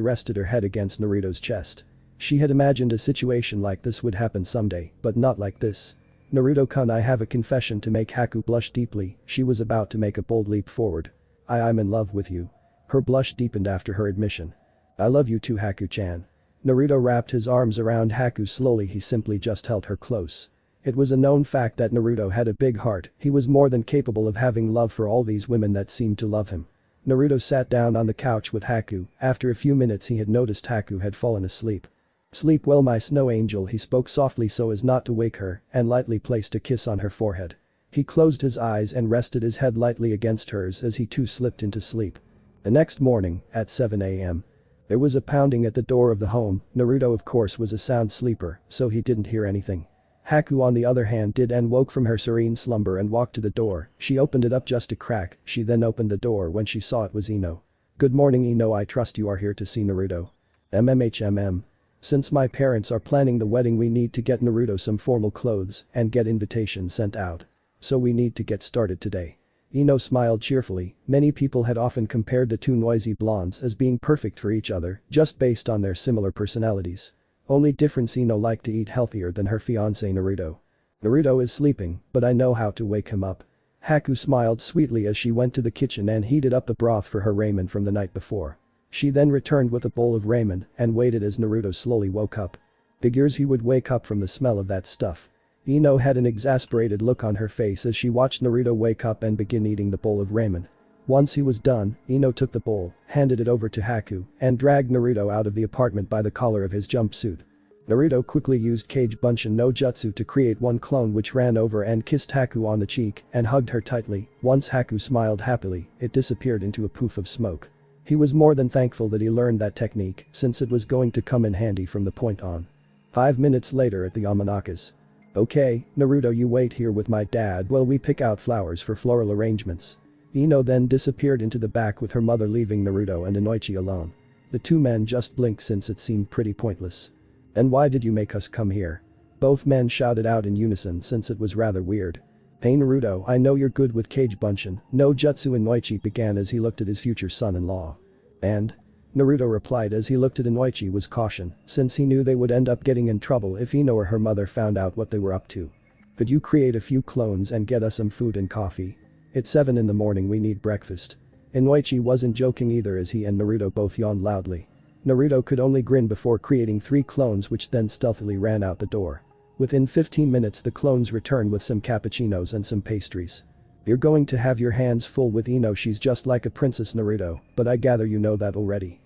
rested her head against Naruto's chest. She had imagined a situation like this would happen someday, but not like this. Naruto-kun, I have a confession to make. Haku blushed deeply. She was about to make a bold leap forward. I'm in love with you. Her blush deepened after her admission. I love you too, Haku-chan. Naruto wrapped his arms around Haku slowly. He simply just held her close. It was a known fact that Naruto had a big heart. He was more than capable of having love for all these women that seemed to love him. Naruto sat down on the couch with Haku. After a few minutes he had noticed Haku had fallen asleep. Sleep well, my snow angel, he spoke softly so as not to wake her and lightly placed a kiss on her forehead. He closed his eyes and rested his head lightly against hers as he too slipped into sleep. The next morning, at 7 a.m. there was a pounding at the door of the home. Naruto of course was a sound sleeper, so he didn't hear anything. Haku on the other hand did and woke from her serene slumber and walked to the door. She opened it up just a crack. She then opened the door when she saw it was Ino. Good morning, Ino, I trust you are here to see Naruto. MMHMM. Since my parents are planning the wedding we need to get Naruto some formal clothes and get invitations sent out. So we need to get started today. Ino smiled cheerfully. Many people had often compared the two noisy blondes as being perfect for each other just based on their similar personalities. Only difference, Ino liked to eat healthier than her fiancé Naruto. Naruto is sleeping, but I know how to wake him up. Haku smiled sweetly as she went to the kitchen and heated up the broth for her ramen from the night before. She then returned with a bowl of ramen and waited as Naruto slowly woke up. Figures he would wake up from the smell of that stuff. Ino had an exasperated look on her face as she watched Naruto wake up and begin eating the bowl of ramen. Once he was done, Ino took the bowl, handed it over to Haku, and dragged Naruto out of the apartment by the collar of his jumpsuit. Naruto quickly used Kage Bunshin no Jutsu to create one clone which ran over and kissed Haku on the cheek and hugged her tightly. Once Haku smiled happily, it disappeared into a poof of smoke. He was more than thankful that he learned that technique since it was going to come in handy from the point on. 5 minutes later at the Yamanaka's. Okay, Naruto, you wait here with my dad while we pick out flowers for floral arrangements. Ino then disappeared into the back with her mother, leaving Naruto and Inoichi alone. The two men just blinked since it seemed pretty pointless. "And why did you make us come here?" Both men shouted out in unison since it was rather weird. "Hey Naruto, I know you're good with Kage Bunshin no Jutsu," Inoichi began as he looked at his future son-in-law. "And?" Naruto replied as he looked at Inoichi with caution, since he knew they would end up getting in trouble if Ino or her mother found out what they were up to. "Could you create a few clones and get us some food and coffee? It's 7 in the morning, we need breakfast." Inoichi wasn't joking either as he and Naruto both yawned loudly. Naruto could only grin before creating 3 clones which then stealthily ran out the door. Within 15 minutes the clones returned with some cappuccinos and some pastries. "You're going to have your hands full with Ino, she's just like a princess, Naruto, but I gather you know that already."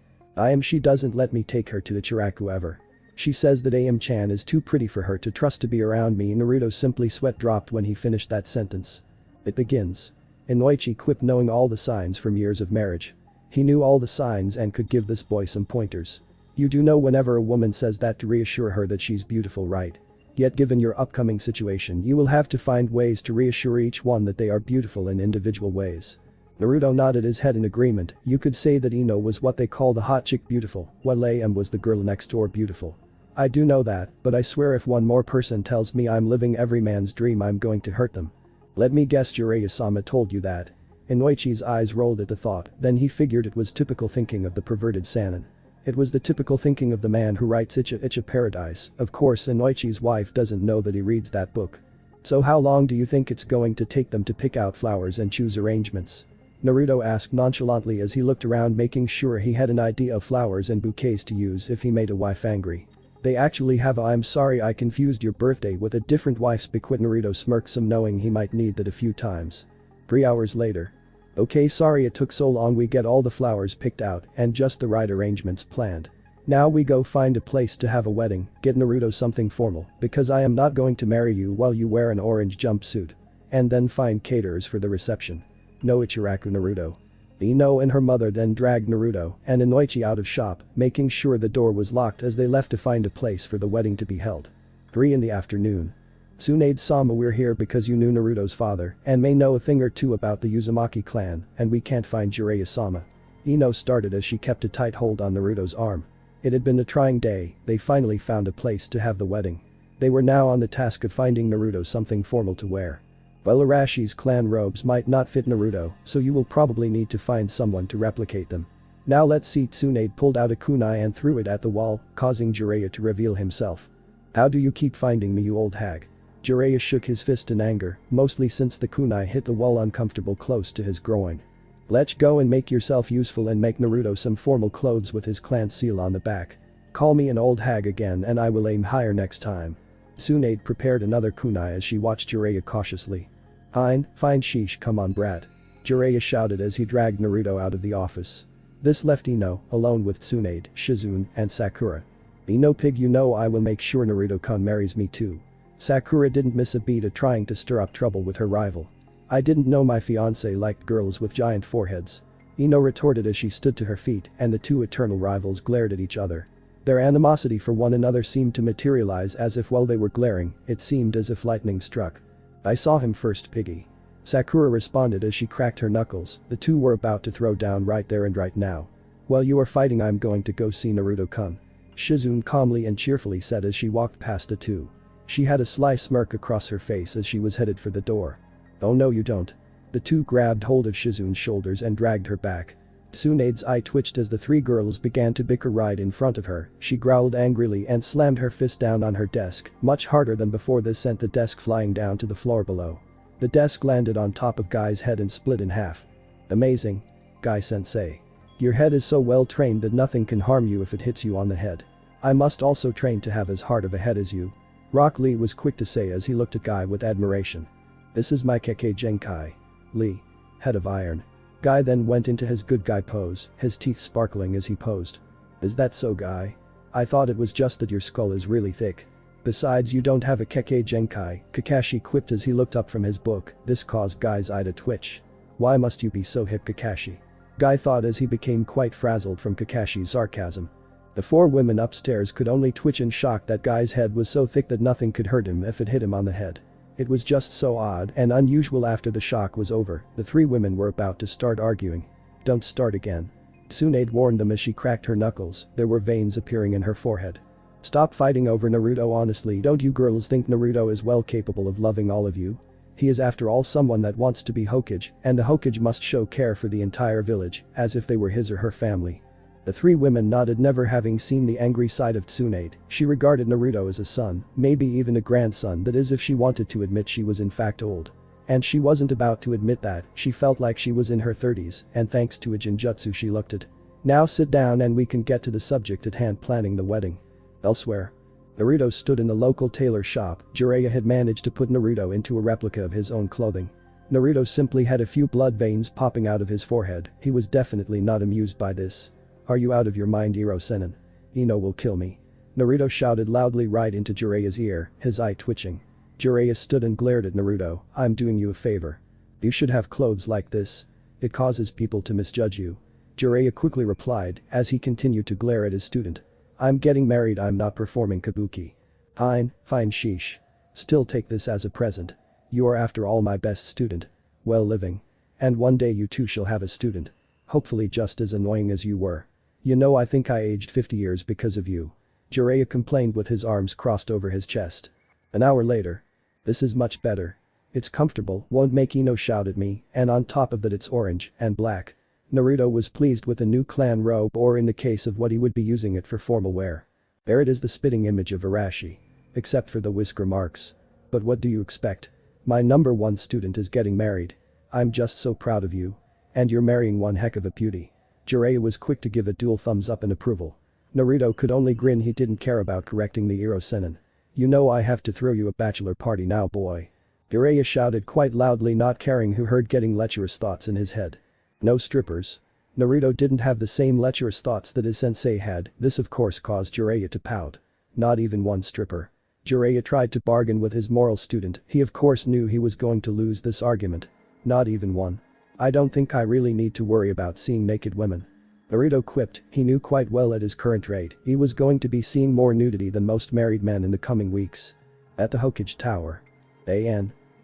She doesn't let me take her to the Chiraku ever. She says that Chan is too pretty for her to trust to be around me. Naruto simply sweat dropped when he finished that sentence. "It begins." Inoichi quipped, knowing all the signs from years of marriage. He knew all the signs and could give this boy some pointers. You do know whenever a woman says that to reassure her that she's beautiful, right? Yet given your upcoming situation, you will have to find ways to reassure each one that they are beautiful in individual ways. Naruto nodded his head in agreement. You could say that Ino was what they call the hot chick beautiful, while was the girl next door beautiful. I do know that, but I swear if one more person tells me I'm living every man's dream, I'm going to hurt them. Let me guess, Jiraiya-sama told you that. Inoichi's eyes rolled at the thought, then he figured it was typical thinking of the perverted Sannin. It was the typical thinking of the man who writes Icha Icha Paradise. Of course Inoichi's wife doesn't know that he reads that book. "So how long do you think it's going to take them to pick out flowers and choose arrangements?" Naruto asked nonchalantly as he looked around, making sure he had an idea of flowers and bouquets to use if he made a wife angry. "They actually have I'm sorry I confused your birthday with a different wife's bequit." Naruto smirked some, knowing he might need that a few times. 3 hours later. "Okay, sorry it took so long, we get all the flowers picked out and just the right arrangements planned. Now we go find a place to have a wedding, get Naruto something formal because I am not going to marry you while you wear an orange jumpsuit. And then find caterers for the reception. No Ichiraku, Naruto." Ino and her mother then dragged Naruto and Inoichi out of shop, making sure the door was locked as they left to find a place for the wedding to be held. 3 in the afternoon. "Tsunade-sama, we're here because you knew Naruto's father and may know a thing or two about the Uzumaki clan, and we can't find Jiraiya-sama." Ino started as she kept a tight hold on Naruto's arm. It had been a trying day. They finally found a place to have the wedding. They were now on the task of finding Naruto something formal to wear. Well, Arashi's clan robes might not fit Naruto, so you will probably need to find someone to replicate them. Now let's see. Tsunade pulled out a kunai and threw it at the wall, causing Jiraiya to reveal himself. "How do you keep finding me, you old hag?" Jiraiya shook his fist in anger, mostly since the kunai hit the wall uncomfortable close to his groin. "Let's go and make yourself useful and make Naruto some formal clothes with his clan seal on the back. Call me an old hag again and I will aim higher next time." Tsunade prepared another kunai as she watched Jiraiya cautiously. Fine sheesh, come on brat." Jiraiya shouted as he dragged Naruto out of the office. This left Ino alone with Tsunade, Shizune, and Sakura. "Ino pig, you know I will make sure Naruto-kun marries me too." Sakura didn't miss a beat at trying to stir up trouble with her rival. "I didn't know my fiancé liked girls with giant foreheads." Ino retorted as she stood to her feet and the two eternal rivals glared at each other. Their animosity for one another seemed to materialize as if while they were glaring, it seemed as if lightning struck. "I saw him first, piggy." Sakura responded as she cracked her knuckles. The two were about to throw down right there and right now. "While you are fighting, I'm going to go see Naruto-kun," Shizune calmly and cheerfully said as she walked past the two. She had a sly smirk across her face as she was headed for the door. "Oh no you don't." The two grabbed hold of Shizune's shoulders and dragged her back. Tsunade's eye twitched as the 3 girls began to bicker right in front of her. She growled angrily and slammed her fist down on her desk, much harder than before. This sent the desk flying down to the floor below. The desk landed on top of Guy's head and split in half. "Amazing. Guy-sensei. Your head is so well trained that nothing can harm you if it hits you on the head. I must also train to have as hard of a head as you. Rock Lee was quick to say as he looked at Guy with admiration. This is my Kekkei Genkai. Lee. Head of iron. Guy then went into his good guy pose, his teeth sparkling as he posed. Is that so, Guy? I thought it was just that your skull is really thick. Besides, you don't have a Kekkei Genkai, Kakashi quipped as he looked up from his book. This caused Guy's eye to twitch. Why must you be so hip, Kakashi? Guy thought as he became quite frazzled from Kakashi's sarcasm. The four women upstairs could only twitch in shock that Guy's head was so thick that nothing could hurt him if it hit him on the head. It was just so odd and unusual. After the shock was over, the three women were about to start arguing. Don't start again. Tsunade warned them as she cracked her knuckles. There were veins appearing in her forehead. Stop fighting over Naruto. Honestly, don't you girls think Naruto is well capable of loving all of you? He is after all someone that wants to be Hokage, and the Hokage must show care for the entire village, as if they were his or her family. The three women nodded, never having seen the angry side of Tsunade. She regarded Naruto as a son, maybe even a grandson, that is if she wanted to admit she was in fact old. And she wasn't about to admit that. She felt like she was in her 30s, and thanks to a genjutsu she looked it. Now sit down and we can get to the subject at hand, planning the wedding. Elsewhere. Naruto stood in the local tailor shop. Jiraiya had managed to put Naruto into a replica of his own clothing. Naruto simply had a few blood veins popping out of his forehead. He was definitely not amused by this. Are you out of your mind, Iro-senin? Ino will kill me. Naruto shouted loudly right into Jiraiya's ear, his eye twitching. Jiraiya stood and glared at Naruto. I'm doing you a favor. You should have clothes like this. It causes people to misjudge you. Jiraiya quickly replied as he continued to glare at his student. I'm getting married, I'm not performing kabuki. Fine sheesh. Still take this as a present. You are after all my best student. Well living. And one day you too shall have a student. Hopefully just as annoying as you were. You know, I think I aged 50 years because of you. Jiraiya complained with his arms crossed over his chest. An hour later. This is much better. It's comfortable, won't make Ino shout at me, and on top of that it's orange and black. Naruto was pleased with the new clan robe, or in the case of what he would be using it for formal wear. There it is, the spitting image of Arashi. Except for the whisker marks. But what do you expect? My number one student is getting married. I'm just so proud of you. And you're marrying one heck of a beauty. Jiraiya was quick to give a dual thumbs up in approval. Naruto could only grin. He didn't care about correcting the Iro-senin. You know I have to throw you a bachelor party now, boy. Jiraiya shouted quite loudly, not caring who heard, getting lecherous thoughts in his head. No strippers. Naruto didn't have the same lecherous thoughts that his sensei had. This of course caused Jiraiya to pout. Not even one stripper. Jiraiya tried to bargain with his moral student. He of course knew he was going to lose this argument. Not even one. I don't think I really need to worry about seeing naked women. Naruto quipped. He knew quite well at his current rate he was going to be seeing more nudity than most married men in the coming weeks. At the Hokage Tower.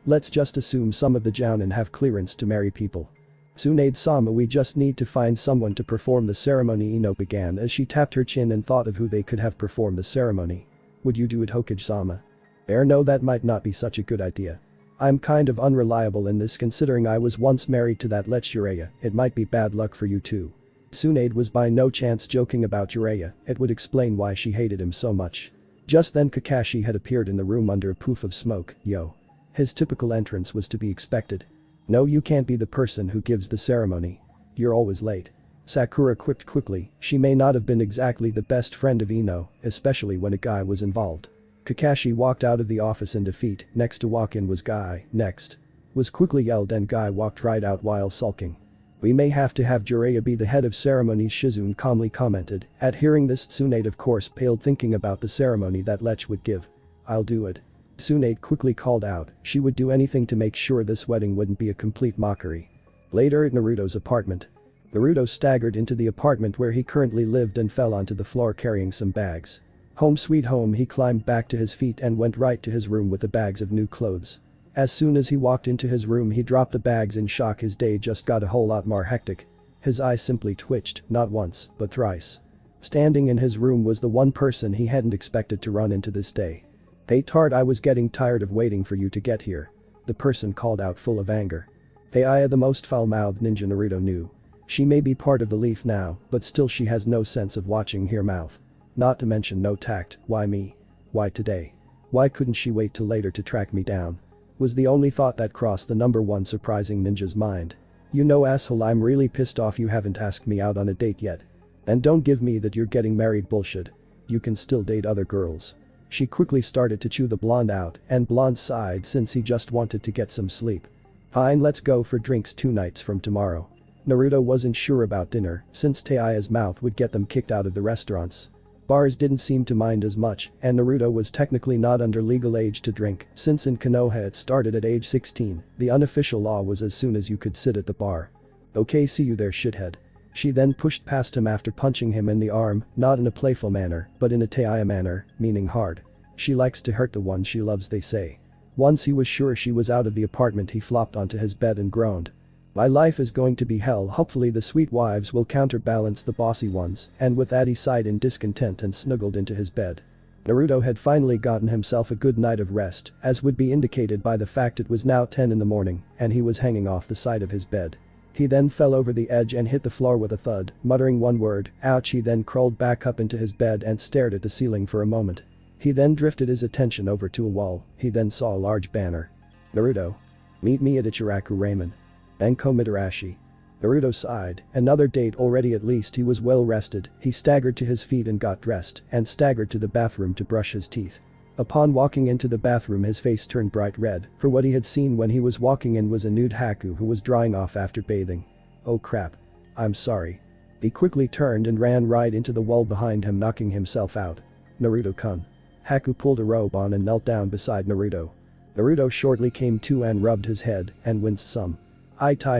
Let's just assume some of the Jounin have clearance to marry people. Tsunade-sama, we just need to find someone to perform the ceremony, Ino began as she tapped her chin and thought of who they could have perform the ceremony. Would you do it, Hokage-sama? No, that might not be such a good idea. I'm kind of unreliable in this, considering I was once married to that lech Jiraiya. It might be bad luck for you too. Tsunade was by no chance joking about Jiraiya. It would explain why she hated him so much. Just then Kakashi had appeared in the room under a poof of smoke. Yo. His typical entrance was to be expected. No, you can't be the person who gives the ceremony. You're always late. Sakura quipped quickly. She may not have been exactly the best friend of Ino, especially when a guy was involved. Kakashi walked out of the office in defeat. Next to walk in was Guy. Next. Was quickly yelled, and Guy walked right out while sulking. We may have to have Jiraiya be the head of ceremonies, Shizune calmly commented. At hearing this, Tsunade of course paled, thinking about the ceremony that Lech would give. I'll do it. Tsunade quickly called out. She would do anything to make sure this wedding wouldn't be a complete mockery. Later at Naruto's apartment. Naruto staggered into the apartment where he currently lived and fell onto the floor carrying some bags. Home sweet home. He climbed back to his feet and went right to his room with the bags of new clothes. As soon as he walked into his room, he dropped the bags in shock. His day just got a whole lot more hectic. His eyes simply twitched, not once, but thrice. Standing in his room was the one person he hadn't expected to run into this day. Hey Tart, I was getting tired of waiting for you to get here. The person called out, full of anger. Hey Aya, the most foul-mouthed ninja Naruto knew. She may be part of the leaf now, but still she has no sense of watching her mouth. Not to mention no tact. Why me? Why today? Why couldn't she wait till later to track me down? Was the only thought that crossed the number one surprising ninja's mind. You know, asshole, I'm really pissed off you haven't asked me out on a date yet. And don't give me that you're getting married bullshit. You can still date other girls. She quickly started to chew the blonde out and blonde sighed since he just wanted to get some sleep. Fine, let's go for drinks 2 nights from tomorrow. Naruto wasn't sure about dinner since Taiya's mouth would get them kicked out of the restaurants. Bars didn't seem to mind as much, and Naruto was technically not under legal age to drink since in Konoha it started at age 16, the unofficial law was as soon as you could sit at the bar. Okay, see you there, shithead. She then pushed past him after punching him in the arm, not in a playful manner, but in a Taiya manner, meaning hard. She likes to hurt the ones she loves, they say. Once he was sure she was out of the apartment, he flopped onto his bed and groaned. My life is going to be hell, hopefully the sweet wives will counterbalance the bossy ones, and with that he sighed in discontent and snuggled into his bed. Naruto had finally gotten himself a good night of rest, as would be indicated by the fact it was now 10 in the morning, and he was hanging off the side of his bed. He then fell over the edge and hit the floor with a thud, muttering one word, ouch. He then crawled back up into his bed and stared at the ceiling for a moment. He then drifted his attention over to a wall, he then saw a large banner. Naruto. Meet me at Ichiraku Ramen. Enko Mitarashi. Naruto sighed, another date already. At least he was well rested. He staggered to his feet and got dressed, and staggered to the bathroom to brush his teeth. Upon walking into the bathroom his face turned bright red, for what he had seen when he was walking in was a nude Haku who was drying off after bathing. Oh crap. I'm sorry. He quickly turned and ran right into the wall behind him, knocking himself out. Naruto-kun. Haku pulled a robe on and knelt down beside Naruto. Naruto shortly came to and rubbed his head and winced some.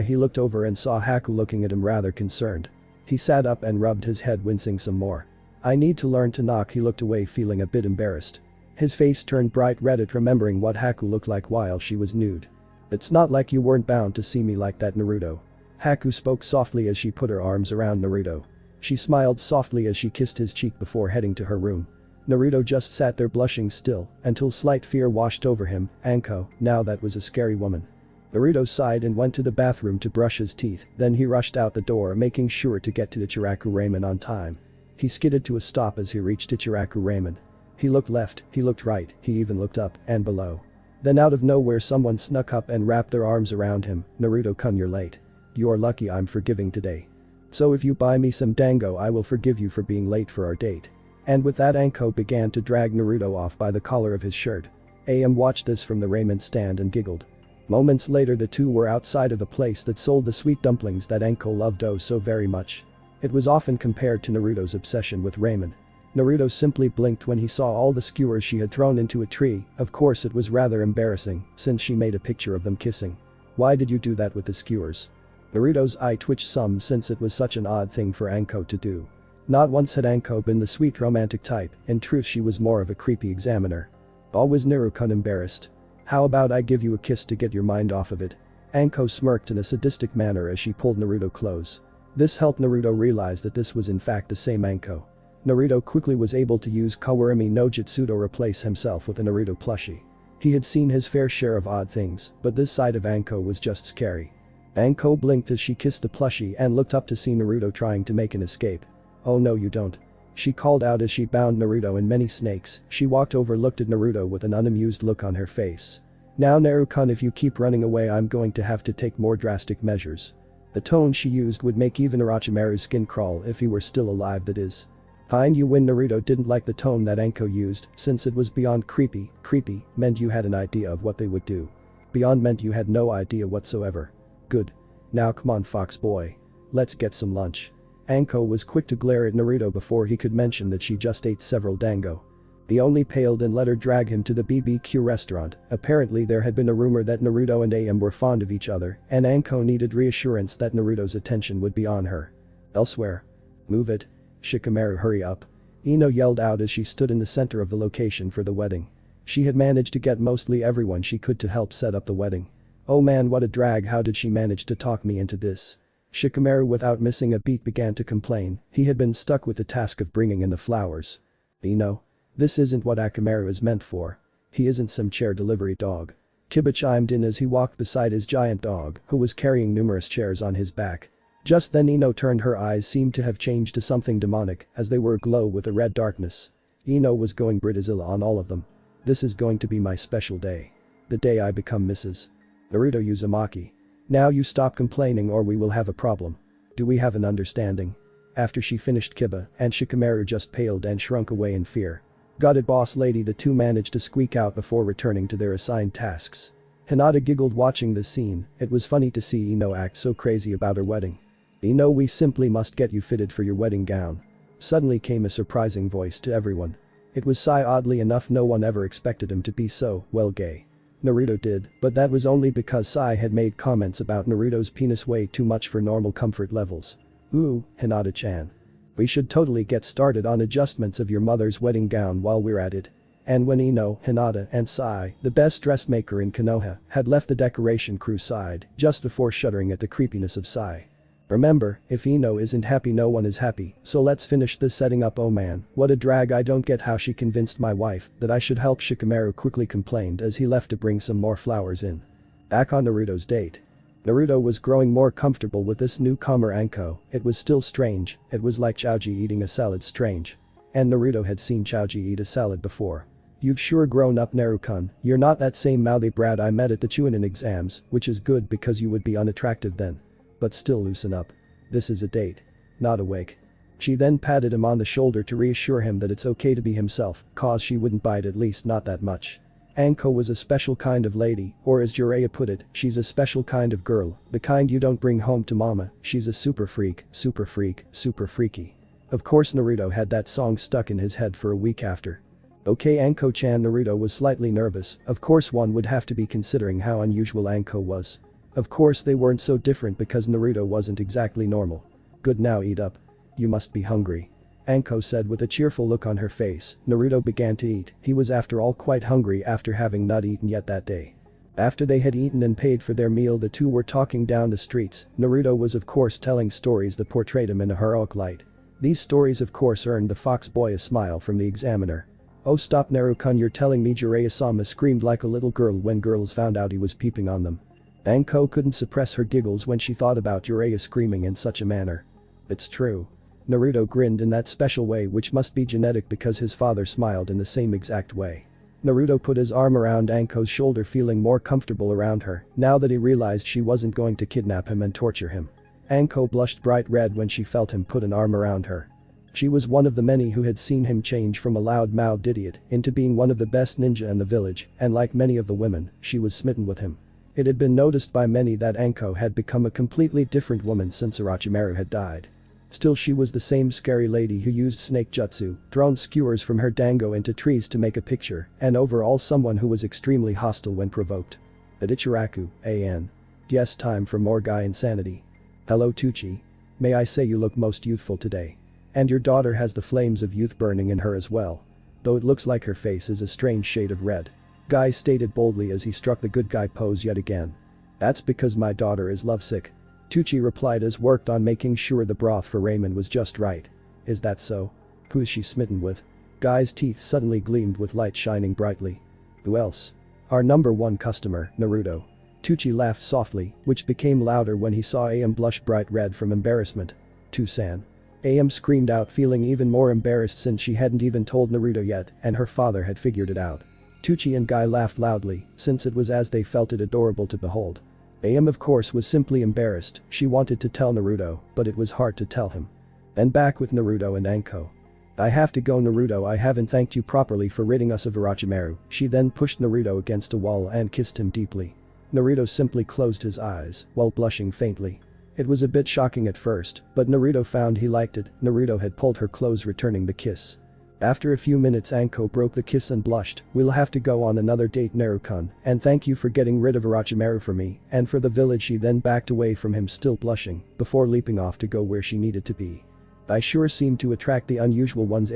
He looked over and saw Haku looking at him rather concerned. He sat up and rubbed his head, wincing some more. I need to learn to knock. He looked away feeling a bit embarrassed. His face turned bright red at remembering what Haku looked like while she was nude. It's not like you weren't bound to see me like that, Naruto. Haku spoke softly as she put her arms around Naruto. She smiled softly as she kissed his cheek before heading to her room. Naruto just sat there blushing still until slight fear washed over him. Anko, now that was a scary woman. Naruto sighed and went to the bathroom to brush his teeth, then he rushed out the door, making sure to get to Ichiraku Ramen on time. He skidded to a stop as he reached Ichiraku Ramen. He looked left, he looked right, he even looked up and below. Then out of nowhere someone snuck up and wrapped their arms around him. Naruto-kun, you're late. You're lucky I'm forgiving today. So if you buy me some dango I will forgive you for being late for our date. And with that Anko began to drag Naruto off by the collar of his shirt. AM watched this from the ramen stand and giggled. Moments later the two were outside of the place that sold the sweet dumplings that Anko loved oh so very much. It was often compared to Naruto's obsession with ramen. Naruto simply blinked when he saw all the skewers she had thrown into a tree. Of course it was rather embarrassing since she made a picture of them kissing. Why did you do that with the skewers? Naruto's eye twitched some since it was such an odd thing for Anko to do. Not once had Anko been the sweet romantic type, in truth she was more of a creepy examiner. Always Naruto-kun embarrassed. How about I give you a kiss to get your mind off of it? Anko smirked in a sadistic manner as she pulled Naruto close. This helped Naruto realize that this was in fact the same Anko. Naruto quickly was able to use Kawarimi no Jutsu to replace himself with a Naruto plushie. He had seen his fair share of odd things, but this side of Anko was just scary. Anko blinked as she kissed the plushie and looked up to see Naruto trying to make an escape. Oh no you don't. She called out as she bound Naruto in many snakes. She walked over, looked at Naruto with an unamused look on her face. Now Naruto-kun, if you keep running away I'm going to have to take more drastic measures. The tone she used would make even Orochimaru's skin crawl if he were still alive, that is. Fine, you win. Naruto didn't like the tone that Anko used since it was beyond creepy. Creepy meant you had an idea of what they would do. Beyond meant you had no idea whatsoever. Good. Now come on fox boy. Let's get some lunch. Anko was quick to glare at Naruto before he could mention that she just ate several dango. He only paled and let her drag him to the BBQ restaurant. Apparently there had been a rumor that Naruto and AM were fond of each other, and Anko needed reassurance that Naruto's attention would be on her. Elsewhere. Move it. Shikamaru, hurry up. Ino yelled out as she stood in the center of the location for the wedding. She had managed to get mostly everyone she could to help set up the wedding. Oh man, what a drag, how did she manage to talk me into this? Shikamaru without missing a beat began to complain. He had been stuck with the task of bringing in the flowers. Ino. This isn't what Akamaru is meant for. He isn't some chair delivery dog. Kiba chimed in as he walked beside his giant dog, who was carrying numerous chairs on his back. Just then Ino turned. Her eyes seemed to have changed to something demonic as they were aglow with a red darkness. Ino was going Britazilla on all of them. This is going to be my special day. The day I become Mrs. Naruto Uzumaki. Now you stop complaining or we will have a problem. Do we have an understanding? After she finished Kiba, and Shikamaru just paled and shrunk away in fear. "Got it, boss lady," the two managed to squeak out before returning to their assigned tasks. Hinata giggled watching this scene. It was funny to see Ino act so crazy about her wedding. "Ino, we simply must get you fitted for your wedding gown." Suddenly came a surprising voice to everyone. It was Sai. Oddly enough, no one ever expected him to be so, well, gay. Naruto did, but that was only because Sai had made comments about Naruto's penis way too much for normal comfort levels. "Ooh, Hinata-chan. We should totally get started on adjustments of your mother's wedding gown while we're at it." And when Ino, Hinata, and Sai, the best dressmaker in Konoha, had left the decoration crew side, just before shuddering at the creepiness of Sai. "Remember, if Ino isn't happy, no one is happy, so let's finish this setting up." "Oh man, what a drag. I don't get how she convinced my wife that I should help," Shikamaru quickly complained as he left to bring some more flowers in. Back on Naruto's date. Naruto was growing more comfortable with this newcomer Anko. It was still strange. It was like Chaoji eating a salad. Strange. And Naruto had seen Chaoji eat a salad before. "You've sure grown up, Naru-kun. You're not that same mouthy brat I met at the Chunin exams, which is good because you would be unattractive then. But still, loosen up. This is a date. Not a wake." She then patted him on the shoulder to reassure him that it's okay to be himself, cause she wouldn't bite, at least not that much. Anko was a special kind of lady, or as Jiraiya put it, she's a special kind of girl, the kind you don't bring home to mama. She's a super freak, super freaky. Of course Naruto had that song stuck in his head for a week after. "Okay, Anko-chan." Naruto was slightly nervous. Of course one would have to be considering how unusual Anko was. Of course they weren't so different because Naruto wasn't exactly normal. "Good, now eat up. You must be hungry," Anko said with a cheerful look on her face. Naruto began to eat. He was after all quite hungry after having not eaten yet that day. After they had eaten and paid for their meal, the two were talking down the streets. Naruto was of course telling stories that portrayed him in a heroic light. These stories of course earned the fox boy a smile from the examiner. "Oh, stop, Naru-kun, you're telling me?" Jiraiya-sama screamed like a little girl when girls found out he was peeping on them. Anko couldn't suppress her giggles when she thought about Jiraiya screaming in such a manner. "It's true." Naruto grinned in that special way which must be genetic because his father smiled in the same exact way. Naruto put his arm around Anko's shoulder, feeling more comfortable around her now that he realized she wasn't going to kidnap him and torture him. Anko blushed bright red when she felt him put an arm around her. She was one of the many who had seen him change from a loud-mouthed idiot into being one of the best ninja in the village, and like many of the women, she was smitten with him. It had been noticed by many that Anko had become a completely different woman since Orochimaru had died. Still, she was the same scary lady who used snake jutsu, thrown skewers from her dango into trees to make a picture, and overall someone who was extremely hostile when provoked. At Ichiraku, AN. Yes, time for more guy insanity. "Hello, Tucci. May I say you look most youthful today. And your daughter has the flames of youth burning in her as well. Though it looks like her face is a strange shade of red," Guy stated boldly as he struck the good guy pose yet again. "That's because my daughter is lovesick," Tucci replied as worked on making sure the broth for ramen was just right. "Is that so? Who's she smitten with?" Guy's teeth suddenly gleamed with light shining brightly. "Who else? Our number one customer, Naruto." Tucci laughed softly, which became louder when he saw AM blush bright red from embarrassment. "Tusan." AM screamed out, feeling even more embarrassed since she hadn't even told Naruto yet and her father had figured it out. Tucci and Guy laughed loudly, since it was as they felt it adorable to behold. AM of course was simply embarrassed. She wanted to tell Naruto, but it was hard to tell him. Then back with Naruto and Anko. "I have to go, Naruto, I haven't thanked you properly for ridding us of Orochimaru." She then pushed Naruto against a wall and kissed him deeply. Naruto simply closed his eyes, while blushing faintly. It was a bit shocking at first, but Naruto found he liked it. Naruto had pulled her close, returning the kiss. After a few minutes, Anko broke the kiss and blushed. "We'll have to go on another date, Naru-kun, and thank you for getting rid of Orochimaru for me and for the village." She then backed away from him, still blushing, before leaping off to go where she needed to be. "I sure seem to attract the unusual ones,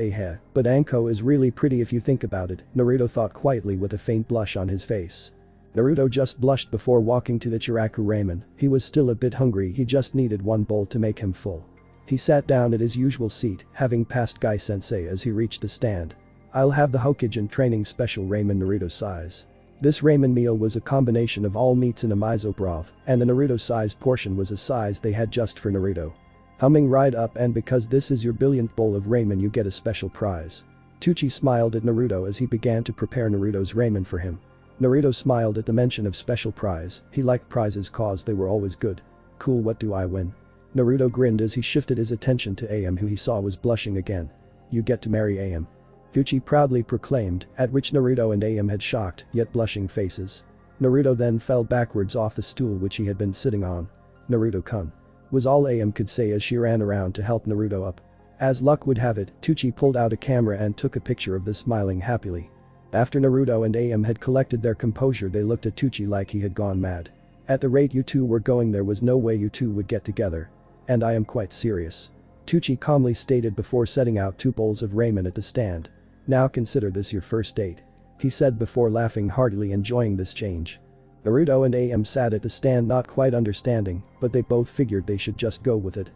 but Anko is really pretty if you think about it," Naruto thought quietly with a faint blush on his face. Naruto just blushed before walking to the Ichiraku ramen. He was still a bit hungry, he just needed one bowl to make him full. He sat down at his usual seat, having passed Guy-sensei as he reached the stand. "I'll have the Hokage training special ramen," Naruto sighs. This ramen meal was a combination of all meats in a miso broth, and the Naruto size portion was a size they had just for Naruto. Humming right up, "And because this is your billionth bowl of ramen you get a special prize." Tucci smiled at Naruto as he began to prepare Naruto's ramen for him. Naruto smiled at the mention of special prize. He liked prizes cause they were always good. "Cool, what do I win?" Naruto grinned as he shifted his attention to AM, who he saw was blushing again. "You get to marry AM," Gucci proudly proclaimed, at which Naruto and AM had shocked, yet blushing faces. Naruto then fell backwards off the stool which he had been sitting on. "Naruto-kun," was all AM could say as she ran around to help Naruto up. As luck would have it, Tucci pulled out a camera and took a picture of this, smiling happily. After Naruto and AM had collected their composure, they looked at Tucci like he had gone mad. "At the rate you two were going, there was no way you two would get together. And I am quite serious," Tucci calmly stated before setting out 2 bowls of ramen at the stand. "Now consider this your first date," he said before laughing heartily, enjoying this change. Naruto and AM sat at the stand not quite understanding, but they both figured they should just go with it.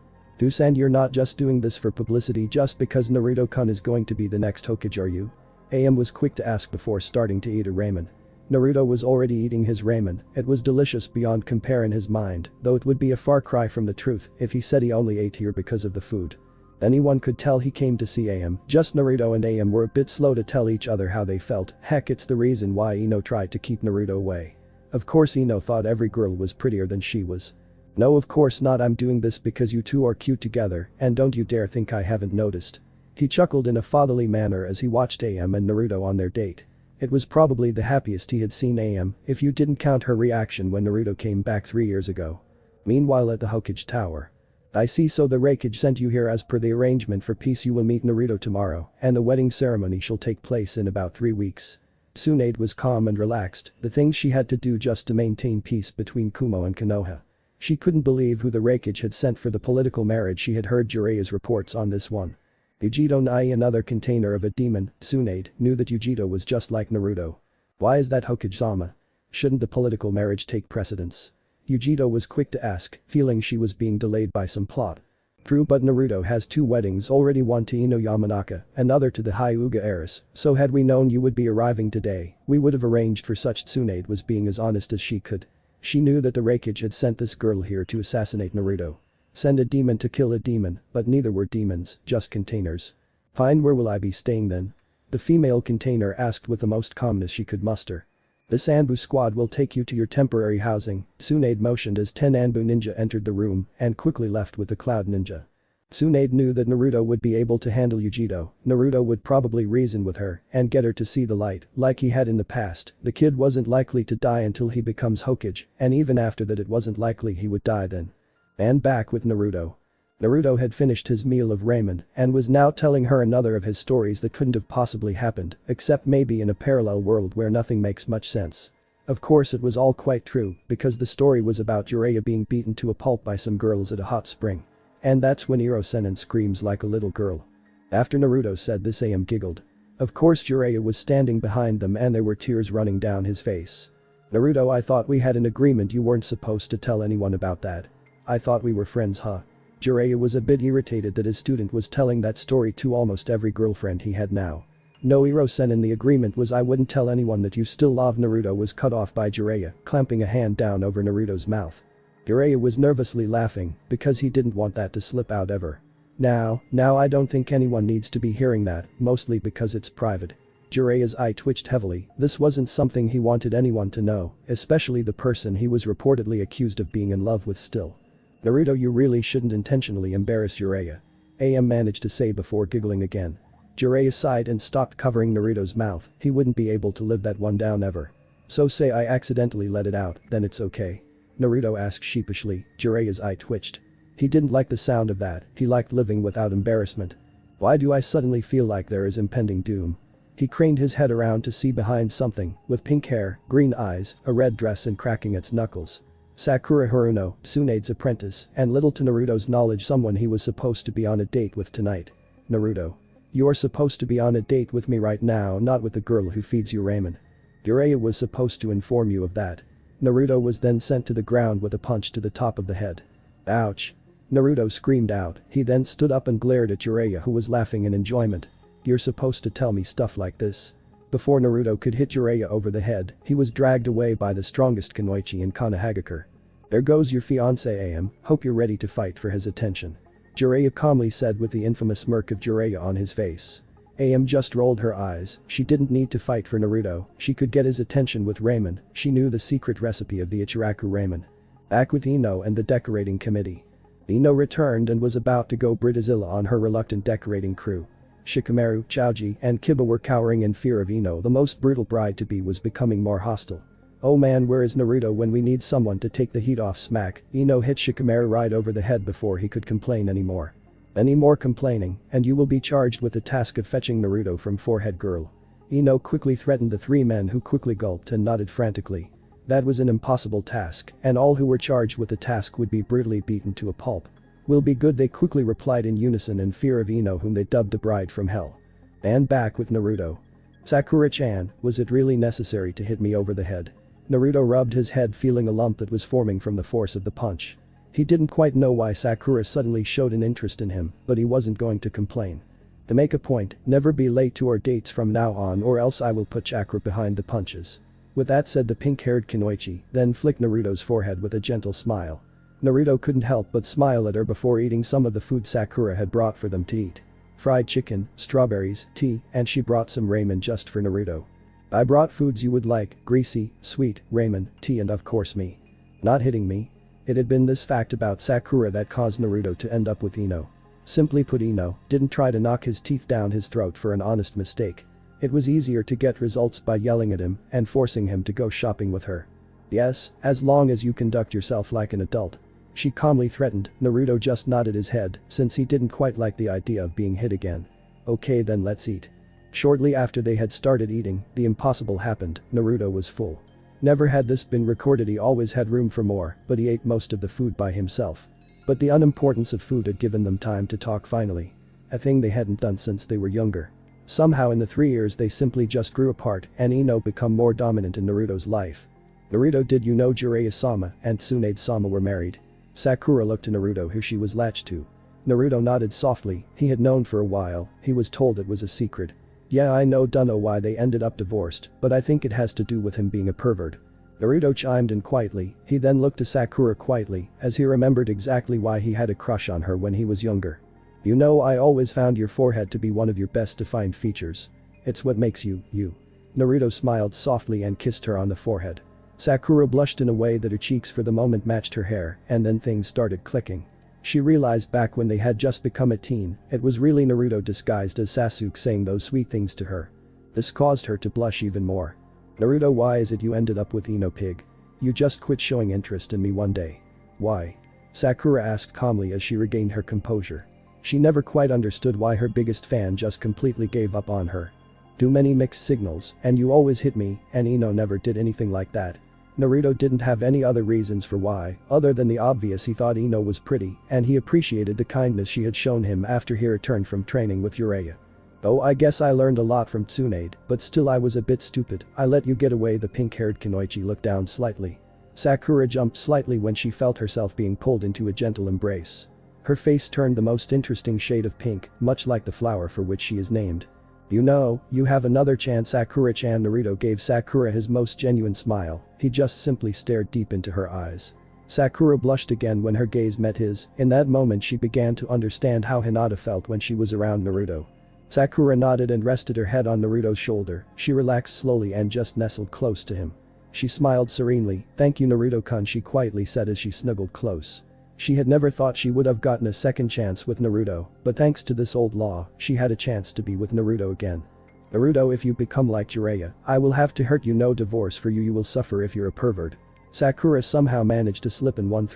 "And you're not just doing this for publicity just because Naruto-kun is going to be the next Hokage, are you?" AM was quick to ask before starting to eat a ramen. Naruto was already eating his ramen. It was delicious beyond compare in his mind, though it would be a far cry from the truth if he said he only ate here because of the food. Anyone could tell he came to see AM, just Naruto and AM were a bit slow to tell each other how they felt. Heck, it's the reason why Ino tried to keep Naruto away. Of course Ino thought every girl was prettier than she was. "No, of course not, I'm doing this because you two are cute together, and don't you dare think I haven't noticed." He chuckled in a fatherly manner as he watched AM and Naruto on their date. It was probably the happiest he had seen AM, if you didn't count her reaction when Naruto came back 3 years ago. Meanwhile at the Hokage Tower. "I see, so the Raikage sent you here. As per the arrangement for peace, you will meet Naruto tomorrow, and the wedding ceremony shall take place in about 3 weeks. Tsunade was calm and relaxed, the things she had to do just to maintain peace between Kumo and Konoha. She couldn't believe who the Raikage had sent for the political marriage. She had heard Jiraiya's reports on this one. Yujito Nai, another container of a demon, Tsunade, knew that Yujito was just like Naruto. "Why is that, Hokage-sama? Shouldn't the political marriage take precedence?" Yujito was quick to ask, feeling she was being delayed by some plot. "True, but Naruto has 2 weddings already, one to Ino Yamanaka, another to the Hyuga heiress, so had we known you would be arriving today, we would have arranged for such." Tsunade was being as honest as she could. She knew that the Raikage had sent this girl here to assassinate Naruto. Send a demon to kill a demon, but neither were demons, just containers. "Fine, where will I be staying then?" the female container asked with the most calmness she could muster. "This Anbu squad will take you to your temporary housing," Tsunade motioned as 10 Anbu ninja entered the room and quickly left with the Cloud Ninja. Tsunade knew that Naruto would be able to handle Yujito. Naruto would probably reason with her and get her to see the light, like he had in the past. The kid wasn't likely to die until he becomes Hokage, and even after that it wasn't likely he would die then. And back with Naruto. Naruto had finished his meal of ramen and was now telling her another of his stories that couldn't have possibly happened, except maybe in a parallel world where nothing makes much sense. Of course it was all quite true, because the story was about Jiraiya being beaten to a pulp by some girls at a hot spring. And that's when Iro-Senin screams like a little girl. After Naruto said this, AM giggled. Of course Jiraiya was standing behind them and there were tears running down his face. "Naruto, I thought we had an agreement. You weren't supposed to tell anyone about that. I thought we were friends, huh?" Jiraiya was a bit irritated that his student was telling that story to almost every girlfriend he had now. "No, Iro-Senin, the agreement was I wouldn't tell anyone that you still love." Naruto was cut off by Jiraiya, clamping a hand down over Naruto's mouth. Jiraiya was nervously laughing because he didn't want that to slip out ever. Now I don't think anyone needs to be hearing that, mostly because it's private." Jiraiya's eye twitched heavily. This wasn't something he wanted anyone to know, especially the person he was reportedly accused of being in love with still. "Naruto, you really shouldn't intentionally embarrass Jiraiya," AM managed to say before giggling again. Jiraiya sighed and stopped covering Naruto's mouth. He wouldn't be able to live that one down ever. "So say I accidentally let it out, then it's okay?" Naruto asked sheepishly. Jiraiya's eye twitched. He didn't like the sound of that, he liked living without embarrassment. "Why do I suddenly feel like there is impending doom?" He craned his head around to see behind something, with pink hair, green eyes, a red dress and cracking its knuckles. Sakura Haruno, Tsunade's apprentice, and little to Naruto's knowledge someone he was supposed to be on a date with tonight. "Naruto. You're supposed to be on a date with me right now, not with the girl who feeds you ramen. Jiraiya was supposed to inform you of that." Naruto was then sent to the ground with a punch to the top of the head. "Ouch." Naruto screamed out. He then stood up and glared at Jiraiya, who was laughing in enjoyment. "You're supposed to tell me stuff like this." Before Naruto could hit Jiraiya over the head, he was dragged away by the strongest kunoichi in Konohagakure. "There goes your fiancé, AM, hope you're ready to fight for his attention," Jiraiya calmly said with the infamous smirk of Jiraiya on his face. AM just rolled her eyes. She didn't need to fight for Naruto, she could get his attention with ramen. She knew the secret recipe of the Ichiraku ramen. Back with Ino and the decorating committee. Ino returned and was about to go Britazilla on her reluctant decorating crew. Shikamaru, Chaoji, and Kiba were cowering in fear of Ino. The most brutal bride-to-be was becoming more hostile. Oh man, where is Naruto when we need someone to take the heat off? Smack. Ino hit Shikamaru right over the head before he could complain anymore. Any more complaining, and you will be charged with the task of fetching Naruto from Forehead Girl. Ino quickly threatened the three men, who quickly gulped and nodded frantically. That was an impossible task, and all who were charged with the task would be brutally beaten to a pulp. Will be good, they quickly replied in unison in fear of Ino, whom they dubbed the bride from hell. And back with Naruto. Sakura-chan, was it really necessary to hit me over the head? Naruto rubbed his head, feeling a lump that was forming from the force of the punch. He didn't quite know why Sakura suddenly showed an interest in him, but he wasn't going to complain. To make a point, never be late to our dates from now on, or else I will put chakra behind the punches. With that said, the pink-haired Kunoichi then flicked Naruto's forehead with a gentle smile. Naruto couldn't help but smile at her before eating some of the food Sakura had brought for them to eat. Fried chicken, strawberries, tea, and she brought some ramen just for Naruto. I brought foods you would like, greasy, sweet, ramen, tea, and of course me. Not hitting me. It had been this fact about Sakura that caused Naruto to end up with Ino. Simply put, Ino didn't try to knock his teeth down his throat for an honest mistake. It was easier to get results by yelling at him and forcing him to go shopping with her. Yes, as long as you conduct yourself like an adult. She calmly threatened. Naruto just nodded his head, since he didn't quite like the idea of being hit again. Okay, then let's eat. Shortly after they had started eating, the impossible happened. Naruto was full. Never had this been recorded, he always had room for more, but he ate most of the food by himself. But the unimportance of food had given them time to talk finally. A thing they hadn't done since they were younger. Somehow in the 3 years they simply just grew apart, and Ino become more dominant in Naruto's life. Naruto, did you know Jiraiya-sama and Tsunade-sama were married? Sakura looked to Naruto, who she was latched to. Naruto nodded softly. He had known for a while. He was told it was a secret. Yeah, I know, dunno why they ended up divorced, but I think it has to do with him being a pervert. Naruto chimed in quietly. He then looked to Sakura quietly, as he remembered exactly why he had a crush on her when he was younger. You know, I always found your forehead to be one of your best defined features. It's what makes you, you. Naruto smiled softly and kissed her on the forehead. Sakura blushed in a way that her cheeks for the moment matched her hair, and then things started clicking. She realized back when they had just become a teen, it was really Naruto disguised as Sasuke saying those sweet things to her. This caused her to blush even more. Naruto, why is it you ended up with Ino, pig? You just quit showing interest in me one day. Why? Sakura asked calmly as she regained her composure. She never quite understood why her biggest fan just completely gave up on her. Too many mixed signals, and you always hit me, and Ino never did anything like that. Naruto didn't have any other reasons for why, other than the obvious. He thought Ino was pretty, and he appreciated the kindness she had shown him after he returned from training with Jiraiya. Oh, I guess I learned a lot from Tsunade, but still I was a bit stupid. I let you get away. The pink-haired Kunoichi looked down slightly. Sakura jumped slightly when she felt herself being pulled into a gentle embrace. Her face turned the most interesting shade of pink, much like the flower for which she is named. You know, you have another chance, Sakura-chan. Naruto gave Sakura his most genuine smile. He just simply stared deep into her eyes. Sakura blushed again when her gaze met his. In that moment she began to understand how Hinata felt when she was around Naruto. Sakura nodded and rested her head on Naruto's shoulder. She relaxed slowly and just nestled close to him. She smiled serenely. Thank you, Naruto-kun, she quietly said as she snuggled close. She had never thought she would have gotten a second chance with Naruto, but thanks to this old law, she had a chance to be with Naruto again. Naruto, if you become like Jiraiya, I will have to hurt you. No divorce for you. You will suffer if you're a pervert. Sakura somehow managed to slip in one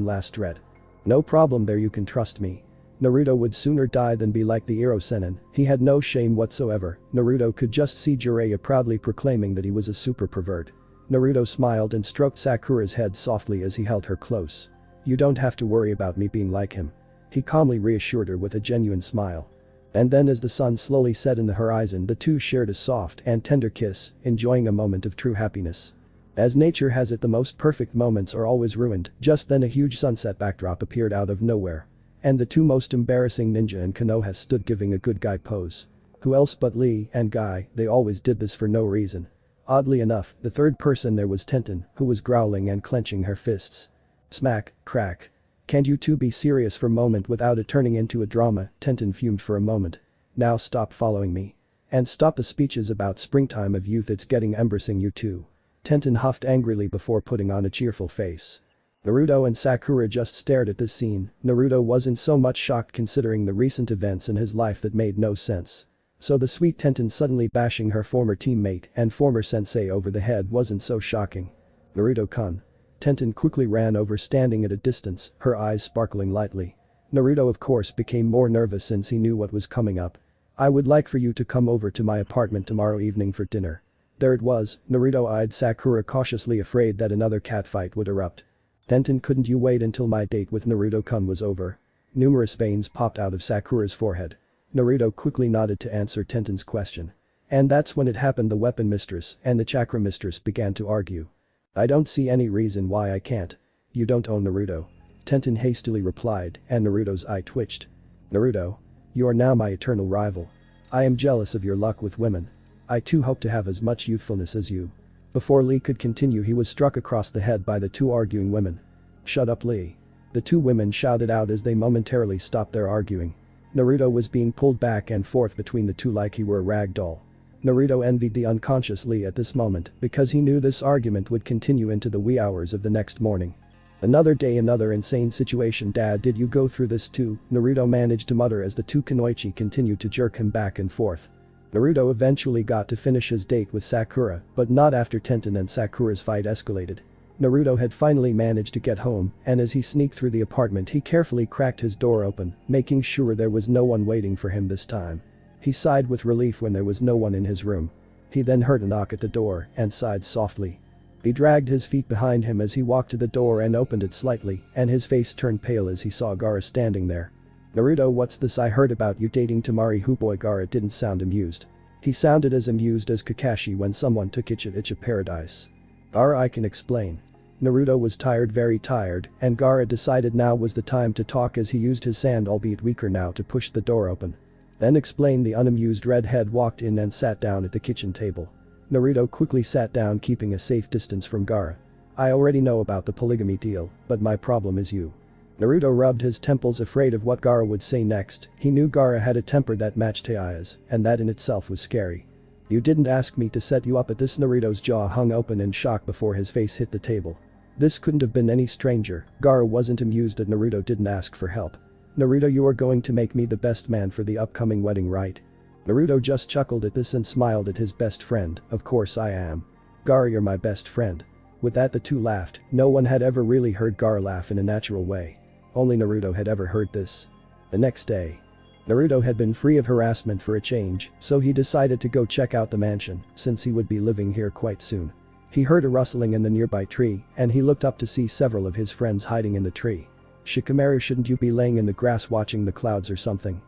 last threat. No problem there, you can trust me. Naruto would sooner die than be like the Iro Sennin. He had no shame whatsoever. Naruto could just see Jiraiya proudly proclaiming that he was a super pervert. Naruto smiled and stroked Sakura's head softly as he held her close. You don't have to worry about me being like him. He calmly reassured her with a genuine smile. And then as the sun slowly set in the horizon, the two shared a soft and tender kiss, enjoying a moment of true happiness. As nature has it, the most perfect moments are always ruined. Just then a huge sunset backdrop appeared out of nowhere. And the two most embarrassing ninja in Konoha stood giving a good guy pose. Who else but Lee and Guy? They always did this for no reason. Oddly enough, the third person there was Tenten, who was growling and clenching her fists. Smack, crack. Can't you two be serious for a moment without it turning into a drama? Tenten fumed for a moment. Now stop following me. And stop the speeches about springtime of youth, it's getting embarrassing, you two. Tenten huffed angrily before putting on a cheerful face. Naruto and Sakura just stared at this scene. Naruto wasn't so much shocked considering the recent events in his life that made no sense. So the sweet Tenten suddenly bashing her former teammate and former sensei over the head wasn't so shocking. Naruto-kun. Tenten quickly ran over standing at a distance, her eyes sparkling lightly. Naruto of course became more nervous since he knew what was coming up. I would like for you to come over to my apartment tomorrow evening for dinner. There it was, Naruto eyed Sakura cautiously afraid that another catfight would erupt. Tenten, couldn't you wait until my date with Naruto-kun was over? Numerous veins popped out of Sakura's forehead. Naruto quickly nodded to answer Tenten's question. And that's when it happened. The weapon mistress and the chakra mistress began to argue. I don't see any reason why I can't. You don't own Naruto. Tenten hastily replied and Naruto's eye twitched. Naruto. You are now my eternal rival. I am jealous of your luck with women. I too hope to have as much youthfulness as you. Before Lee could continue he was struck across the head by the two arguing women. Shut up, Lee. The two women shouted out as they momentarily stopped their arguing. Naruto was being pulled back and forth between the two like he were a rag doll. Naruto envied the unconscious Lee at this moment because he knew this argument would continue into the wee hours of the next morning. Another day, another insane situation. Dad, did you go through this too? Naruto managed to mutter as the two kunoichi continued to jerk him back and forth. Naruto eventually got to finish his date with Sakura, but not after Tenten and Sakura's fight escalated. Naruto had finally managed to get home, and as he sneaked through the apartment he carefully cracked his door open, making sure there was no one waiting for him this time. He sighed with relief when there was no one in his room. He then heard a knock at the door and sighed softly. He dragged his feet behind him as he walked to the door and opened it slightly, and his face turned pale as he saw Gaara standing there. Naruto, what's this? I heard about you dating Temari. Who? Boy, Gaara didn't sound amused. He sounded as amused as Kakashi when someone took Icha paradise. Gaara, I can explain. Naruto was tired, very tired, and Gaara decided now was the time to talk as he used his sand, albeit weaker now, to push the door open. Then explain. The unamused redhead walked in and sat down at the kitchen table. Naruto quickly sat down, keeping a safe distance from Gaara. I already know about the polygamy deal, but my problem is you. Naruto rubbed his temples, afraid of what Gaara would say next. He knew Gaara had a temper that matched Heia's, and that in itself was scary. You didn't ask me to set you up at this. Naruto's jaw hung open in shock before his face hit the table. This couldn't have been any stranger. Gaara wasn't amused that Naruto didn't ask for help. Naruto, you are going to make me the best man for the upcoming wedding, right? Naruto just chuckled at this and smiled at his best friend. Of course I am. Gaara, you're my best friend. With that the two laughed. No one had ever really heard Gaara laugh in a natural way. Only Naruto had ever heard this. The next day. Naruto had been free of harassment for a change, so he decided to go check out the mansion, since he would be living here quite soon. He heard a rustling in the nearby tree, and he looked up to see several of his friends hiding in the tree. Shikamaru, shouldn't you be laying in the grass watching the clouds or something?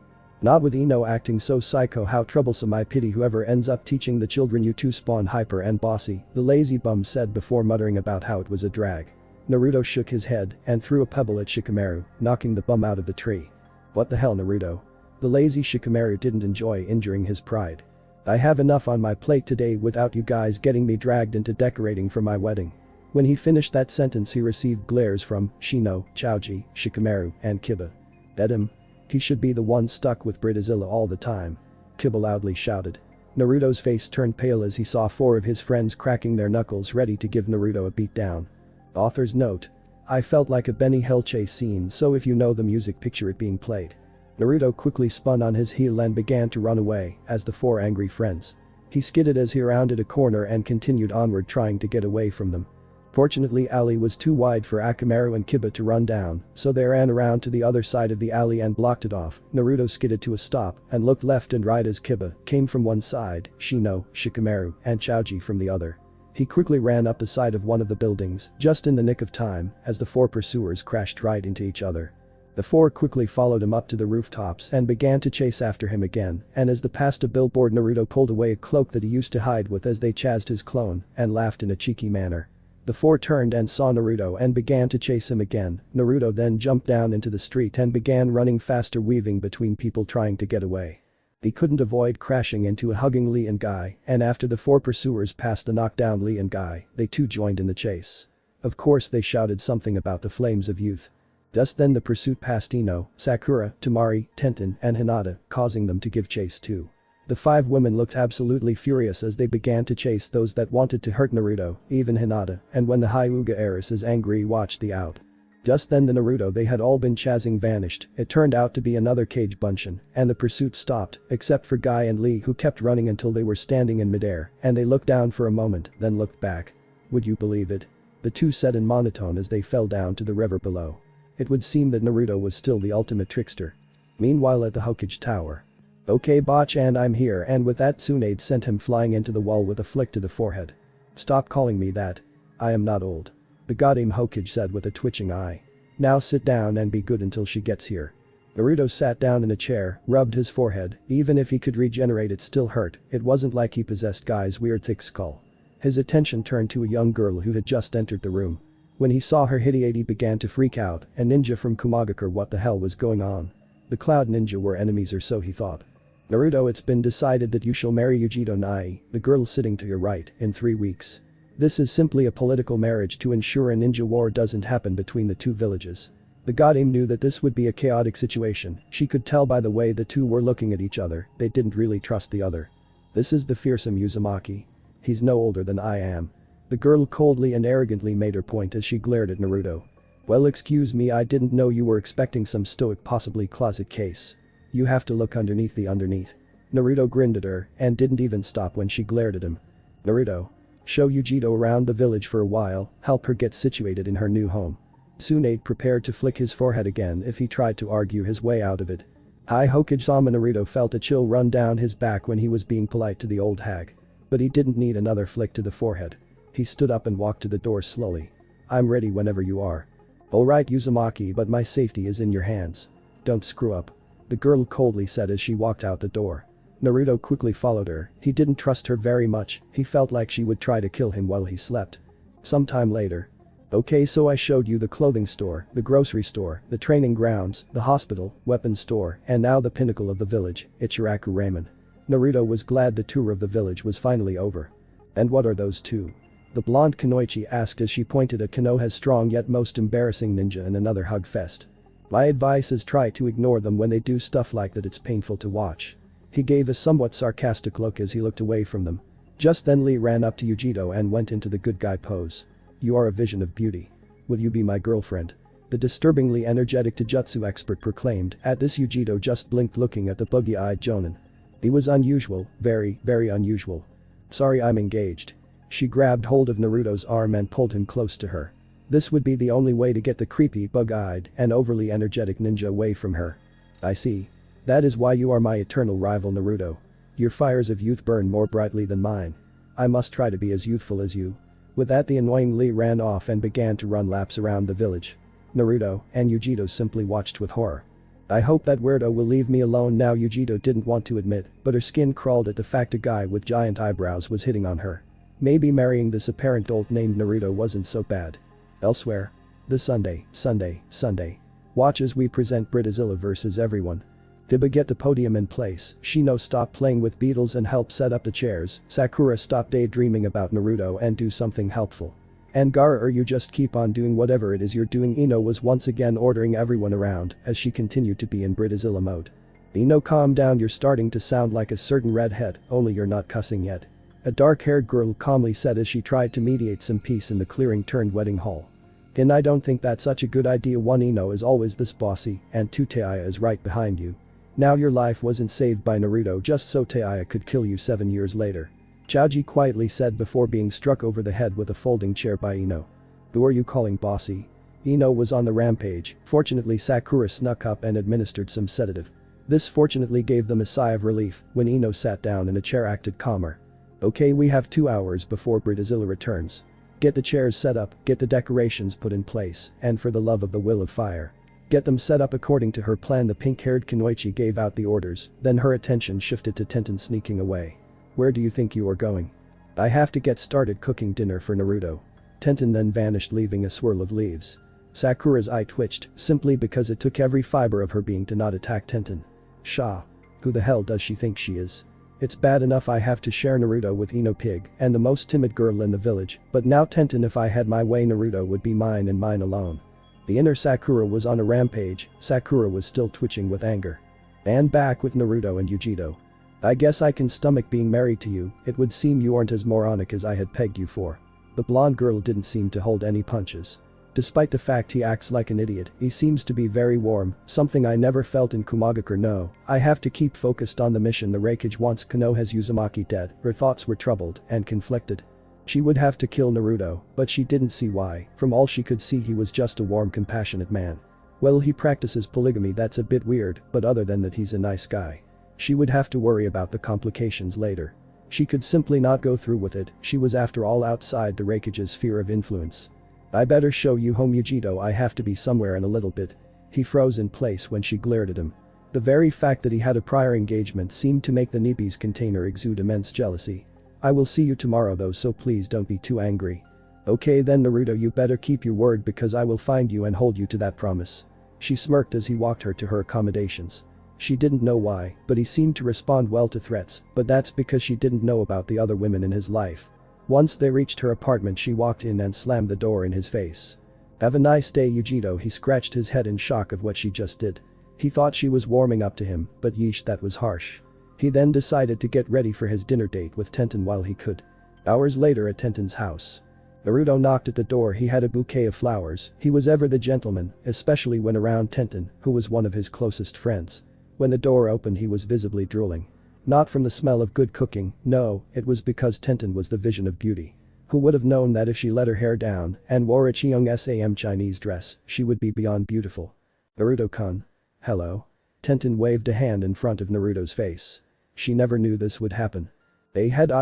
Not with Ino acting so psycho. How troublesome. I pity whoever ends up teaching the children. You two spawn hyper and bossy, the lazy bum said before muttering about how it was a drag. Naruto shook his head and threw a pebble at Shikamaru, knocking the bum out of the tree. What the hell, Naruto? The lazy Shikamaru didn't enjoy injuring his pride. I have enough on my plate today without you guys getting me dragged into decorating for my wedding. When he finished that sentence he received glares from Shino, Chaoji, Shikamaru, and Kiba. Bet him. He should be the one stuck with Britazilla all the time. Kiba loudly shouted. Naruto's face turned pale as he saw four of his friends cracking their knuckles ready to give Naruto a beatdown. Author's note. I felt like a Benny Hill chase scene, so if you know the music, picture it being played. Naruto quickly spun on his heel and began to run away as the four angry friends. He skidded as he rounded a corner and continued onward trying to get away from them. Fortunately, alley was too wide for Akamaru and Kiba to run down, so they ran around to the other side of the alley and blocked it off. Naruto skidded to a stop and looked left and right as Kiba came from one side, Shino, Shikamaru, and Chaoji from the other. He quickly ran up the side of one of the buildings, just in the nick of time, as the four pursuers crashed right into each other. The four quickly followed him up to the rooftops and began to chase after him again, and as they passed a billboard Naruto pulled away a cloak that he used to hide with as they chased his clone and laughed in a cheeky manner. The four turned and saw Naruto and began to chase him again. Naruto then jumped down into the street and began running faster, weaving between people trying to get away. He couldn't avoid crashing into a hugging Lee and Guy, and after the four pursuers passed the knockdown Lee and Guy, they too joined in the chase. Of course they shouted something about the flames of youth. Just then the pursuit passed Ino, Sakura, Temari, Tenten, and Hinata, causing them to give chase too. The 5 women looked absolutely furious as they began to chase those that wanted to hurt Naruto, even Hinata, and when the Hyuga heiress is angry watched the out. Just then the Naruto they had all been chasing vanished, it turned out to be another Kage Bunshin, and the pursuit stopped, except for Guy and Lee who kept running until they were standing in midair, and they looked down for a moment, then looked back. Would you believe it? The two said in monotone as they fell down to the river below. It would seem that Naruto was still the ultimate trickster. Meanwhile at the Hokage Tower. Okay Botch and I'm here, and with that Tsunade sent him flying into the wall with a flick to the forehead. Stop calling me that. I am not old. The goddamn Hokage said with a twitching eye. Now sit down and be good until she gets here. Naruto sat down in a chair, rubbed his forehead, even if he could regenerate it still hurt, it wasn't like he possessed Guy's weird thick skull. His attention turned to a young girl who had just entered the room. When he saw her he began to freak out, a ninja from Kumagakure. What the hell was going on? The Cloud Ninja were enemies or so he thought. Naruto, it's been decided that you shall marry Yujito Nai, the girl sitting to your right, in 3 weeks. This is simply a political marriage to ensure a ninja war doesn't happen between the two villages. The goddess knew that this would be a chaotic situation, she could tell by the way the two were looking at each other, they didn't really trust the other. This is the fearsome Uzumaki. He's no older than I am. The girl coldly and arrogantly made her point as she glared at Naruto. Well, excuse me, I didn't know you were expecting some stoic, possibly closet case. You have to look underneath the underneath. Naruto grinned at her and didn't even stop when she glared at him. Naruto. Show Yujito around the village for a while, help her get situated in her new home. Tsunade prepared to flick his forehead again if he tried to argue his way out of it. Hi Hokage-sama. Naruto felt a chill run down his back when he was being polite to the old hag. But he didn't need another flick to the forehead. He stood up and walked to the door slowly. I'm ready whenever you are. Alright Uzumaki, but my safety is in your hands. Don't screw up. The girl coldly said as she walked out the door. Naruto quickly followed her, he didn't trust her very much, he felt like she would try to kill him while he slept. Sometime later. Okay, so I showed you the clothing store, the grocery store, the training grounds, the hospital, weapons store, and now the pinnacle of the village, Ichiraku Ramen. Naruto was glad the tour of the village was finally over. And what are those two? The blonde Kunoichi asked as she pointed at Konoha's strong yet most embarrassing ninja in another hug fest. My advice is try to ignore them when they do stuff like that, it's painful to watch. He gave a somewhat sarcastic look as he looked away from them. Just then Lee ran up to Yujito and went into the good guy pose. You are a vision of beauty. Will you be my girlfriend? The disturbingly energetic Taijutsu expert proclaimed. At this Yujito just blinked looking at the buggy-eyed Jonin. He was unusual, very, very unusual. Sorry, I'm engaged. She grabbed hold of Naruto's arm and pulled him close to her. This would be the only way to get the creepy, bug-eyed, and overly energetic ninja away from her. I see. That is why you are my eternal rival Naruto. Your fires of youth burn more brightly than mine. I must try to be as youthful as you. With that the annoying Lee ran off and began to run laps around the village. Naruto and Yujito simply watched with horror. I hope that weirdo will leave me alone now, Yujito didn't want to admit, but her skin crawled at the fact a guy with giant eyebrows was hitting on her. Maybe marrying this apparent dolt named Naruto wasn't so bad. Elsewhere. The Sunday. Watch as we present Britazilla vs everyone. Diba, get the podium in place, Shino stop playing with beetles and help set up the chairs, Sakura stop daydreaming about Naruto and do something helpful. And Gaara, or you just keep on doing whatever it is you're doing. Ino was once again ordering everyone around as she continued to be in Britazilla mode. Ino, calm down, you're starting to sound like a certain redhead, only you're not cussing yet. A dark-haired girl calmly said as she tried to mediate some peace in the clearing turned wedding hall. And I don't think that's such a good idea. 1 Ino is always this bossy, and 2 Taiya is right behind you. Now your life wasn't saved by Naruto just so Taiya could kill you 7 years later. Chaoji quietly said before being struck over the head with a folding chair by Ino. Who are you calling bossy? Ino was on the rampage, fortunately Sakura snuck up and administered some sedative. This fortunately gave them a sigh of relief when Ino sat down in a chair, acted calmer. Okay, we have 2 hours before Britazilla returns. Get the chairs set up, get the decorations put in place, and for the love of the will of fire. Get them set up according to her plan. The pink-haired Kunoichi gave out the orders, then her attention shifted to Tenten sneaking away. Where do you think you are going? I have to get started cooking dinner for Naruto. Tenten then vanished leaving a swirl of leaves. Sakura's eye twitched, simply because it took every fiber of her being to not attack Tenten. Sha. Who the hell does she think she is? It's bad enough I have to share Naruto with Ino Pig and the most timid girl in the village, but now Tenten, if I had my way Naruto would be mine and mine alone. The inner Sakura was on a rampage, Sakura was still twitching with anger. And back with Naruto and Yujito. I guess I can stomach being married to you, it would seem you aren't as moronic as I had pegged you for. The blonde girl didn't seem to hold any punches. Despite the fact he acts like an idiot, he seems to be very warm, something I never felt in Kumagakure. No, I have to keep focused on the mission. The Raikage wants Konoha's Uzumaki dead. Her thoughts were troubled and conflicted. She would have to kill Naruto, but she didn't see why. From all she could see, he was just a warm, compassionate man. Well, he practices polygamy, that's a bit weird, but other than that he's a nice guy. She would have to worry about the complications later. She could simply not go through with it, she was after all outside the Raikage's sphere of influence. I better show you home, Yujito. I have to be somewhere in a little bit. He froze in place when she glared at him. The very fact that he had a prior engagement seemed to make the Nibi's container exude immense jealousy. I will see you tomorrow though, so please don't be too angry. Okay then Naruto, you better keep your word because I will find you and hold you to that promise. She smirked as he walked her to her accommodations. She didn't know why, but he seemed to respond well to threats, but that's because she didn't know about the other women in his life. Once they reached her apartment, she walked in and slammed the door in his face. Have a nice day, Yujito. He scratched his head in shock of what she just did. He thought she was warming up to him, but yeesh, that was harsh. He then decided to get ready for his dinner date with Tenten while he could. Hours later at Tenten's house. Naruto knocked at the door. He had a bouquet of flowers. He was ever the gentleman, especially when around Tenten, who was one of his closest friends. When the door opened, he was visibly drooling. Not from the smell of good cooking, no, it was because Tenten was the vision of beauty. Who would have known that if she let her hair down and wore a Cheong-sam Chinese dress, she would be beyond beautiful. Naruto-kun. Hello. Tenten waved a hand in front of Naruto's face. She never knew this would happen.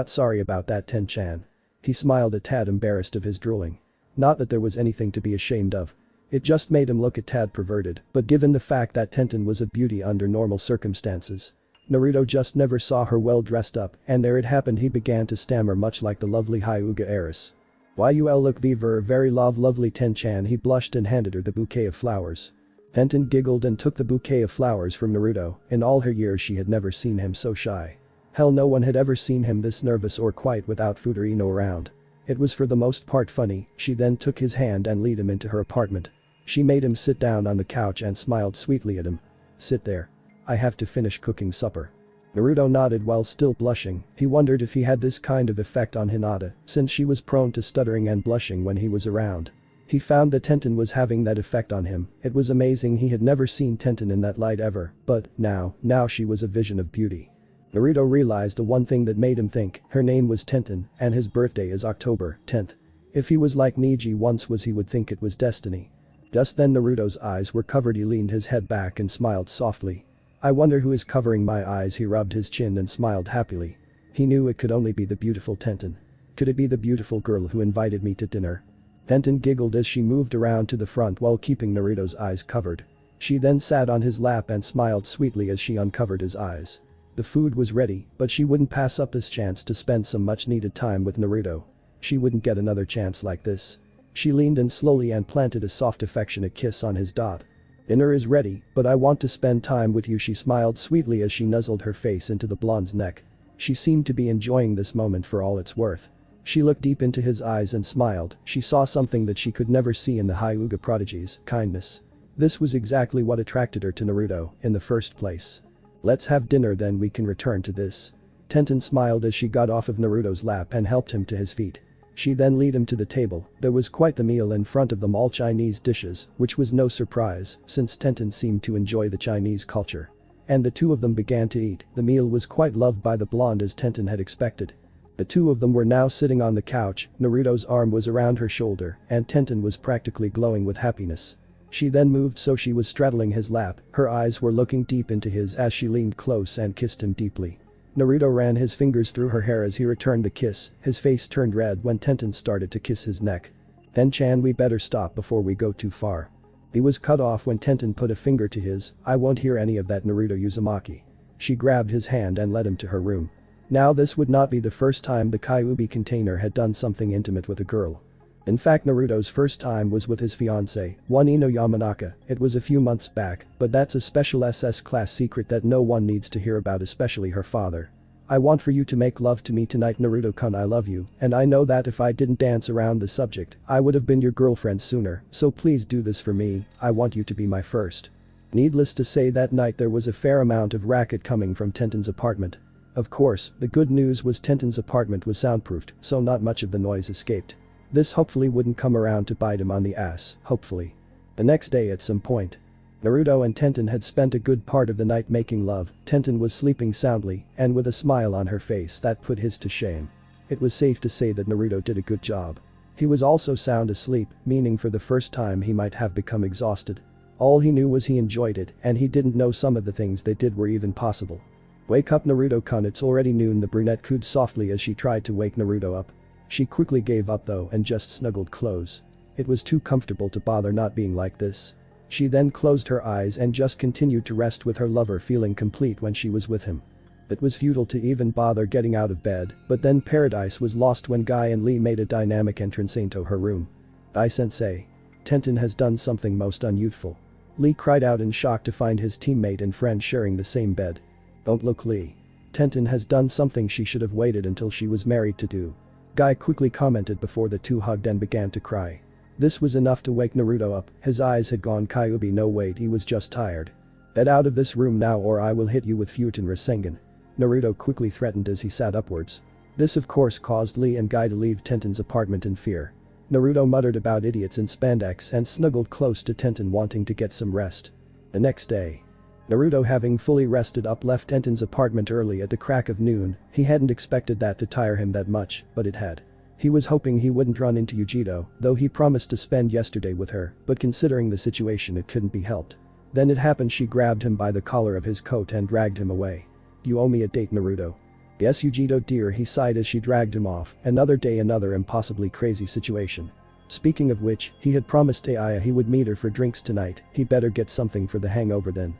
Sorry about that, Ten-chan. He smiled a tad, embarrassed of his drooling. Not that there was anything to be ashamed of. It just made him look a tad perverted, but given the fact that Tenten was a beauty under normal circumstances. Naruto just never saw her well dressed up, and there it happened, he began to stammer much like the lovely Hyuga heiress. Why you look very lovely, Ten-chan. He blushed and handed her the bouquet of flowers. Tenten giggled and took the bouquet of flowers from Naruto. In all her years she had never seen him so shy. Hell, no one had ever seen him this nervous or quiet without Futorino around. It was for the most part funny. She then took his hand and led him into her apartment. She made him sit down on the couch and smiled sweetly at him. Sit there. I have to finish cooking supper. Naruto nodded while still blushing. He wondered if he had this kind of effect on Hinata, since she was prone to stuttering and blushing when he was around. He found that Tenten was having that effect on him. It was amazing, he had never seen Tenten in that light ever, but now she was a vision of beauty. Naruto realized the one thing that made him think, her name was Tenten, and his birthday is October 10th. If he was like Niji once was, he would think it was destiny. Just then Naruto's eyes were covered. He leaned his head back and smiled softly. I wonder who is covering my eyes. He rubbed his chin and smiled happily. He knew it could only be the beautiful Tenten. Could it be the beautiful girl who invited me to dinner? Tenten giggled as she moved around to the front while keeping Naruto's eyes covered. She then sat on his lap and smiled sweetly as she uncovered his eyes. The food was ready, but she wouldn't pass up this chance to spend some much needed time with Naruto. She wouldn't get another chance like this. She leaned in slowly and planted a soft affectionate kiss on his dot. Dinner is ready, but I want to spend time with you, she smiled sweetly as she nuzzled her face into the blonde's neck. She seemed to be enjoying this moment for all it's worth. She looked deep into his eyes and smiled. She saw something that she could never see in the Hyuga prodigies, kindness. This was exactly what attracted her to Naruto in the first place. Let's have dinner, then we can return to this. Tenten smiled as she got off of Naruto's lap and helped him to his feet. She then led him to the table. There was quite the meal in front of them, all Chinese dishes, which was no surprise since Tenten seemed to enjoy the Chinese culture. And the two of them began to eat. The meal was quite loved by the blonde as Tenten had expected. The two of them were now sitting on the couch. Naruto's arm was around her shoulder and Tenten was practically glowing with happiness. She then moved so she was straddling his lap. Her eyes were looking deep into his as she leaned close and kissed him deeply. Naruto ran his fingers through her hair as he returned the kiss. His face turned red when Tenten started to kiss his neck. Ten-chan, we better stop before we go too far. He was cut off when Tenten put a finger to his. I won't hear any of that, Naruto Uzumaki. She grabbed his hand and led him to her room. Now this would not be the first time the Kyuubi container had done something intimate with a girl. In fact, Naruto's first time was with his fiancée, one Ino Yamanaka. It was a few months back, but that's a special SS class secret that no one needs to hear about, especially her father. I want for you to make love to me tonight, Naruto-kun. I love you, and I know that if I didn't dance around the subject, I would have been your girlfriend sooner, so please do this for me. I want you to be my first. Needless to say, that night there was a fair amount of racket coming from Tenten's apartment. Of course, the good news was Tenten's apartment was soundproofed, so not much of the noise escaped. This hopefully wouldn't come around to bite him on the ass, hopefully. The next day at some point, Naruto and Tenten had spent a good part of the night making love. Tenten was sleeping soundly and with a smile on her face that put his to shame. It was safe to say that Naruto did a good job. He was also sound asleep, meaning for the first time he might have become exhausted. All he knew was he enjoyed it and he didn't know some of the things they did were even possible. "Wake up Naruto-kun, it's already noon," the brunette cooed softly as she tried to wake Naruto up. She quickly gave up though and just snuggled close. It was too comfortable to bother not being like this. She then closed her eyes and just continued to rest with her lover, feeling complete when she was with him. It was futile to even bother getting out of bed, but then paradise was lost when Guy and Lee made a dynamic entrance into her room. "Guy-sensei. Tenten has done something most unyouthful." Lee cried out in shock to find his teammate and friend sharing the same bed. "Don't look, Lee. Tenten has done something she should have waited until she was married to do." Guy quickly commented before the two hugged and began to cry. This was enough to wake Naruto up. His eyes had gone Kyuubi, no wait, he was just tired. "Get out of this room now or I will hit you with Futen Rasengan," Naruto quickly threatened as he sat upwards. This of course caused Lee and Guy to leave Tenten's apartment in fear. Naruto muttered about idiots in spandex and snuggled close to Tenten, wanting to get some rest. The next day, Naruto, having fully rested up, left Tenten's apartment early at the crack of noon. He hadn't expected that to tire him that much, but it had. He was hoping he wouldn't run into Yujito, though he promised to spend yesterday with her, but considering the situation it couldn't be helped. Then it happened, she grabbed him by the collar of his coat and dragged him away. "You owe me a date, Naruto." "Yes, Yujito dear," he sighed as she dragged him off. Another day, another impossibly crazy situation. Speaking of which, he had promised Aiya he would meet her for drinks tonight. He better get something for the hangover then.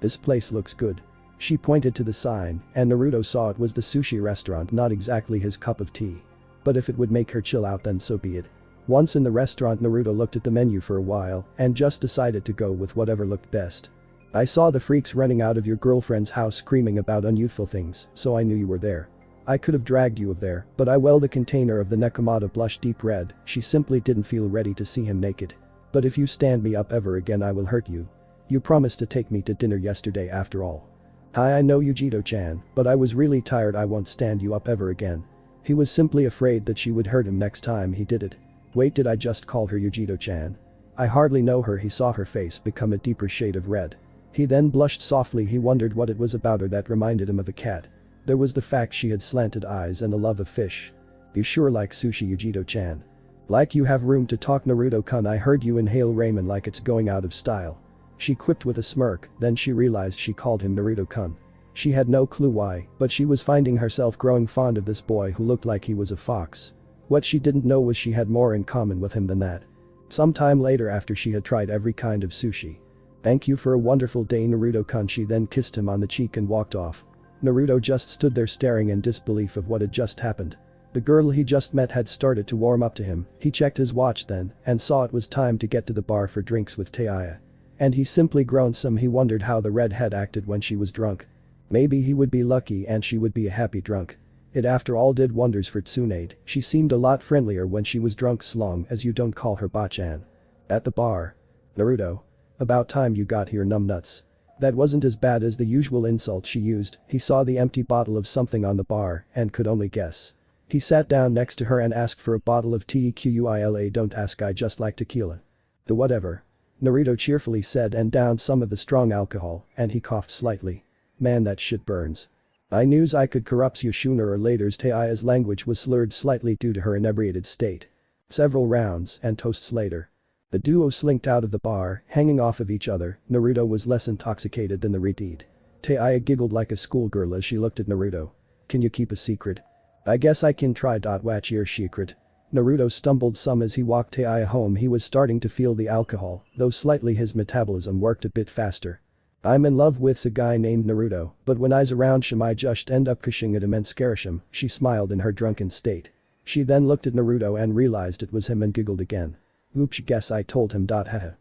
"This place looks good." She pointed to the sign, and Naruto saw it was the sushi restaurant, not exactly his cup of tea. But if it would make her chill out then so be it. Once in the restaurant, Naruto looked at the menu for a while and just decided to go with whatever looked best. "I saw the freaks running out of your girlfriend's house screaming about unyouthful things, so I knew you were there. I could have dragged you there, but I well, the container of the Nekomata blushed deep red. She simply didn't feel ready to see him naked. "But if you stand me up ever again I will hurt you. You promised to take me to dinner yesterday after all." "Hi, I know Yujito-chan, but I was really tired. I won't stand you up ever again." He was simply afraid that she would hurt him next time he did it. "Wait, did I just call her Yujito-chan? I hardly know her." He saw her face become a deeper shade of red. He then blushed softly. He wondered what it was about her that reminded him of a cat. There was the fact she had slanted eyes and a love of fish. "You sure like sushi, Yujito-chan. Like you have room to talk, Naruto-kun. I heard you inhale ramen like it's going out of style." She quipped with a smirk, then she realized she called him Naruto-kun. She had no clue why, but she was finding herself growing fond of this boy who looked like he was a fox. What she didn't know was she had more in common with him than that. Sometime later, after she had tried every kind of sushi. "Thank you for a wonderful day, Naruto-kun." She then kissed him on the cheek and walked off. Naruto just stood there staring in disbelief of what had just happened. The girl he just met had started to warm up to him. He checked his watch then and saw it was time to get to the bar for drinks with Aiya. And he simply groaned some. He wondered how the redhead acted when she was drunk. Maybe he would be lucky and she would be a happy drunk. It after all did wonders for Tsunade. She seemed a lot friendlier when she was drunk, as long as you don't call her Bachan. At the bar. "Naruto. About time you got here, numbnuts." That wasn't as bad as the usual insult she used. He saw the empty bottle of something on the bar and could only guess. He sat down next to her and asked for a bottle of tequila. "Don't ask, I just like tequila." "The whatever," Naruto cheerfully said and downed some of the strong alcohol, and he coughed slightly. "Man, that shit burns. I knew I could corrupt you sooner or later." Aiya's language was slurred slightly due to her inebriated state. Several rounds and toasts later, the duo slinked out of the bar, hanging off of each other. Naruto was less intoxicated than the redhead. Aiya giggled like a schoolgirl as she looked at Naruto. "Can you keep a secret?" "I guess I can try. Watch your secret." Naruto stumbled some as he walked Aiya home. He was starting to feel the alcohol, though slightly his metabolism worked a bit faster. "I'm in love with a guy named Naruto, but when I's around him I just end up cushing at him and scarish him," she smiled in her drunken state. She then looked at Naruto and realized it was him and giggled again. "Oops, guess I told him. Haha."